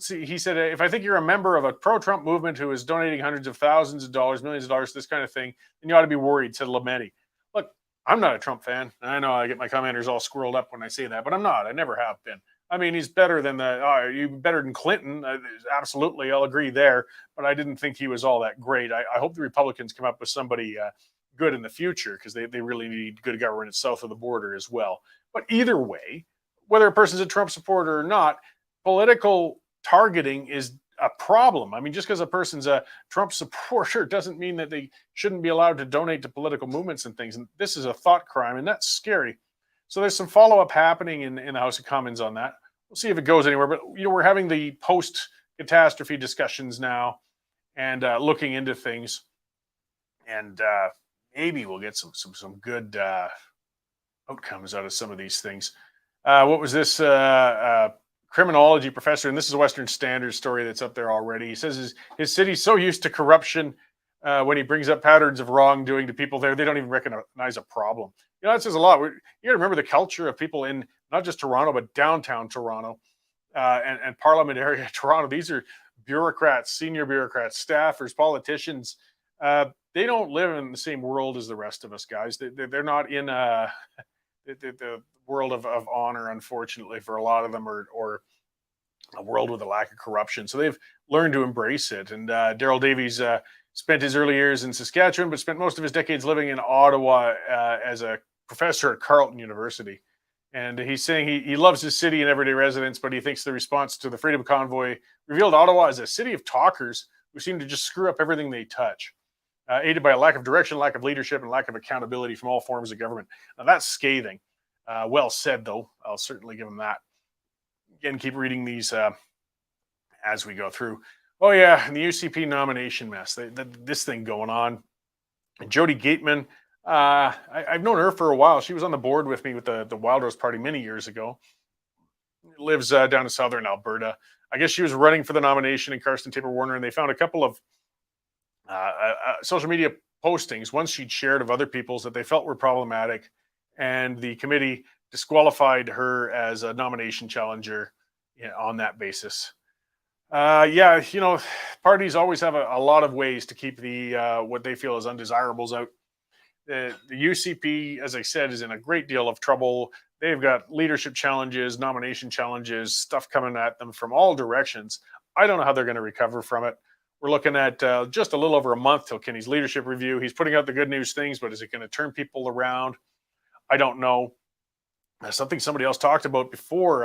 he said, if I think you're a member of a pro-Trump movement who is donating hundreds of thousands of dollars, millions of dollars, this kind of thing, then you ought to be worried, said Lametti. Look, I'm not a Trump fan. I know I get my commenters all squirreled up when I say that, but I'm not. I never have been. I mean, he's better than better than Clinton. Absolutely, I'll agree there. But I didn't think he was all that great. I hope the Republicans come up with somebody good in the future, because they really need good government south of the border as well. But either way, whether a person's a Trump supporter or not, political targeting is a problem. I mean, just because a person's a Trump supporter doesn't mean that they shouldn't be allowed to donate to political movements and things. And this is a thought crime, and that's scary. So there's some follow-up happening in the House of Commons on that. We'll see if it goes anywhere. But, we're having the post-catastrophe discussions now and looking into things. And maybe we'll get some good outcomes out of some of these things. What was this? Criminology professor, and this is a Western Standard story that's up there already. He says his city's so used to corruption, when he brings up patterns of wrongdoing to people there, they don't even recognize a problem. That says a lot. You got to remember the culture of people in not just Toronto, but downtown Toronto and Parliament area Toronto. These are bureaucrats, senior bureaucrats, staffers, politicians. They don't live in the same world as the rest of us, guys. They're not in the world of honor, unfortunately, for a lot of them, or a world with a lack of corruption. So they've learned to embrace it. And Daryl Davies spent his early years in Saskatchewan, but spent most of his decades living in Ottawa as a professor at Carleton University. And he's saying he loves his city and everyday residents, but he thinks the response to the Freedom Convoy revealed Ottawa as a city of talkers who seem to just screw up everything they touch, aided by a lack of direction, lack of leadership, and lack of accountability from all forms of government. Now, that's scathing. Well said, though. I'll certainly give him that. Again, keep reading these as we go through. Oh, yeah, and the UCP nomination mess. This thing going on. And Jody Gateman, I've known her for a while. She was on the board with me with the Wild Rose Party many years ago. Lives down in southern Alberta. I guess she was running for the nomination in Karsten Taper-Warner, and they found a couple of social media postings, ones she'd shared of other people's, that they felt were problematic, and the committee disqualified her as a nomination challenger on that basis. Parties always have a lot of ways to keep the what they feel is undesirables out. The UCP, as I said, is in a great deal of trouble. They've got leadership challenges, nomination challenges, stuff coming at them from all directions. I don't know how they're going to recover from it. We're looking at just a little over a month till Kenny's leadership review. He's putting out the good news things, but is it going to turn people around? I don't know. Something somebody else talked about before.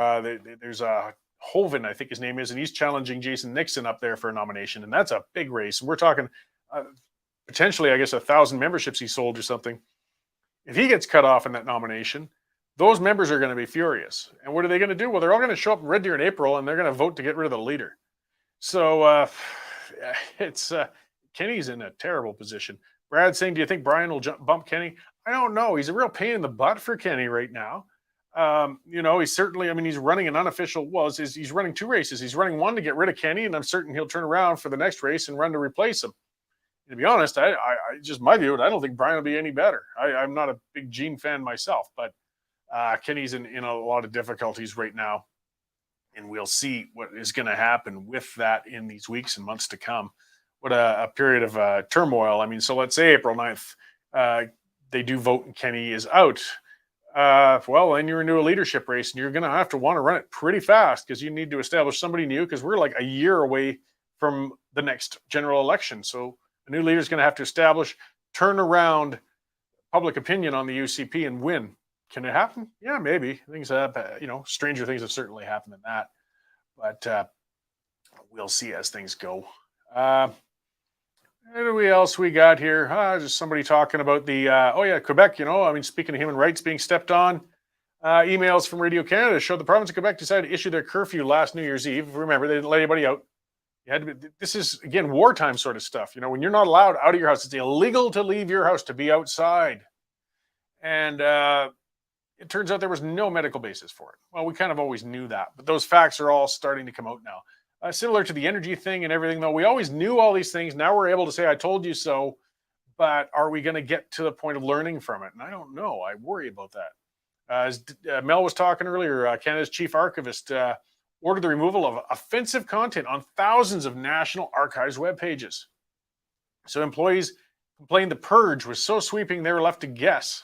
There's a Hoven, I think his name is, and he's challenging Jason Nixon up there for a nomination, and that's a big race. And we're talking potentially, I guess, 1,000 memberships he sold or something. If he gets cut off in that nomination, those members are going to be furious. And what are they going to do? Well, they're all going to show up in Red Deer in April, and they're going to vote to get rid of the leader. So it's Kenny's in a terrible position. Brad saying, do you think Brian will bump Kenny? I don't know. He's a real pain in the butt for Kenny right now. He's certainly, he's running an unofficial, he's running two races. He's running one to get rid of Kenny, and I'm certain he'll turn around for the next race and run to replace him. And to be honest, I just my view, I don't think Brian will be any better. I'm not a big Gene fan myself, but Kenny's in a lot of difficulties right now. And we'll see what is going to happen with that in these weeks and months to come. What a period of turmoil. So let's say April 9th, they do vote and Kenny is out. Then you're into a leadership race, and you're going to have to want to run it pretty fast, because you need to establish somebody new, because we're like a year away from the next general election. So a new leader is going to have to establish, turn around public opinion on the UCP and win. Can it happen? Yeah, maybe. Things have, stranger things have certainly happened than that. But we'll see as things go. What else we got here? Just somebody talking about the, Quebec, speaking of human rights being stepped on. Emails from Radio Canada show the province of Quebec decided to issue their curfew last New Year's Eve. Remember, they didn't let anybody out. You had to be, this is, again, wartime sort of stuff. You know, when you're not allowed out of your house, it's illegal to leave your house, to be outside. And it turns out there was no medical basis for it. Well, we kind of always knew that, but those facts are all starting to come out now. Similar to the energy thing and everything, though, we always knew all these things. Now we're able to say, I told you so, but are we going to get to the point of learning from it? And I don't know. I worry about that. As Mel was talking earlier, Canada's chief archivist ordered the removal of offensive content on thousands of National Archives web pages. So employees complained the purge was so sweeping they were left to guess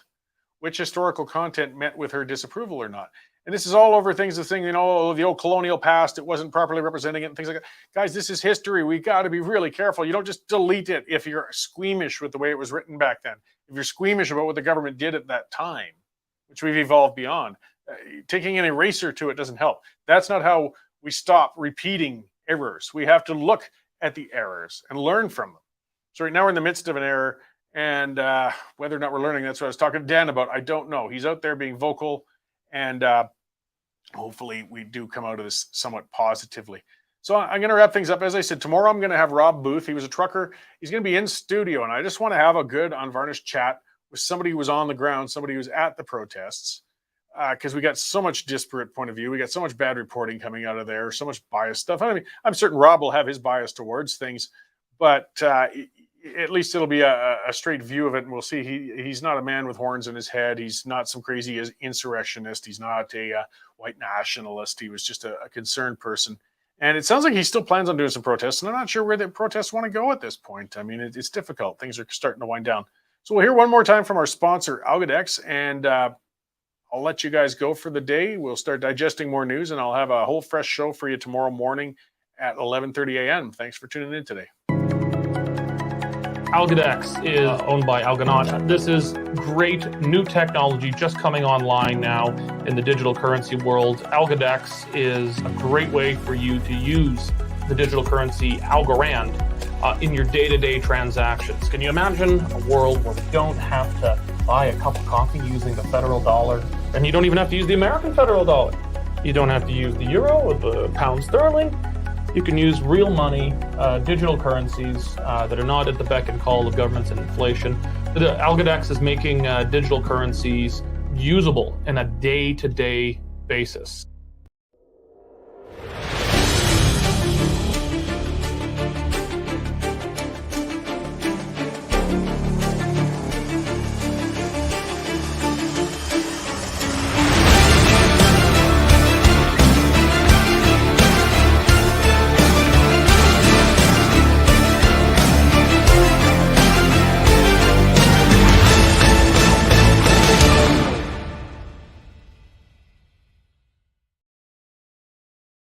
which historical content met with her disapproval or not. And this is all over things of saying, you know, the old colonial past, it wasn't properly representing it and things like that. Guys, this is history. We got to be really careful. You don't just delete it if you're squeamish with the way it was written back then. If you're squeamish about what the government did at that time, which we've evolved beyond, taking an eraser to it doesn't help. That's not how we stop repeating errors. We have to look at the errors and learn from them. So right now we're in the midst of an error, and whether or not we're learning, that's what I was talking to Dan about. I don't know. He's out there being vocal, and hopefully we do come out of this somewhat positively. So I'm going to wrap things up. As I said, tomorrow I'm going to have Rob Booth. He was a trucker. He's going to be in studio, and I just want to have a good unvarnished chat with somebody who was on the ground, somebody who was at the protests, because we got so much disparate point of view. We got so much bad reporting coming out of there, so much biased stuff. I mean, I'm certain Rob will have his bias towards things, but at least it'll be a straight view of it, and we'll see. He's not a man with horns in his head. He's not some crazy insurrectionist. He's not a white nationalist. He was just a concerned person. And it sounds like he still plans on doing some protests, and I'm not sure where the protests want to go at this point. I mean, it's difficult. Things are starting to wind down. So we'll hear one more time from our sponsor, Algodex, and I'll let you guys go for the day. We'll start digesting more news, and I'll have a whole fresh show for you tomorrow morning at 11:30 a.m. Thanks for tuning in today. Algodex is owned by Algonaut. This is great new technology just coming online now in the digital currency world. Algodex is a great way for you to use the digital currency Algorand in your day-to-day transactions. Can you imagine a world where we don't have to buy a cup of coffee using the federal dollar, and you don't even have to use the American federal dollar? You don't have to use the euro or the pound sterling. You can use real money, digital currencies that are not at the beck and call of governments and inflation. The Algodex is making digital currencies usable in a day-to-day basis.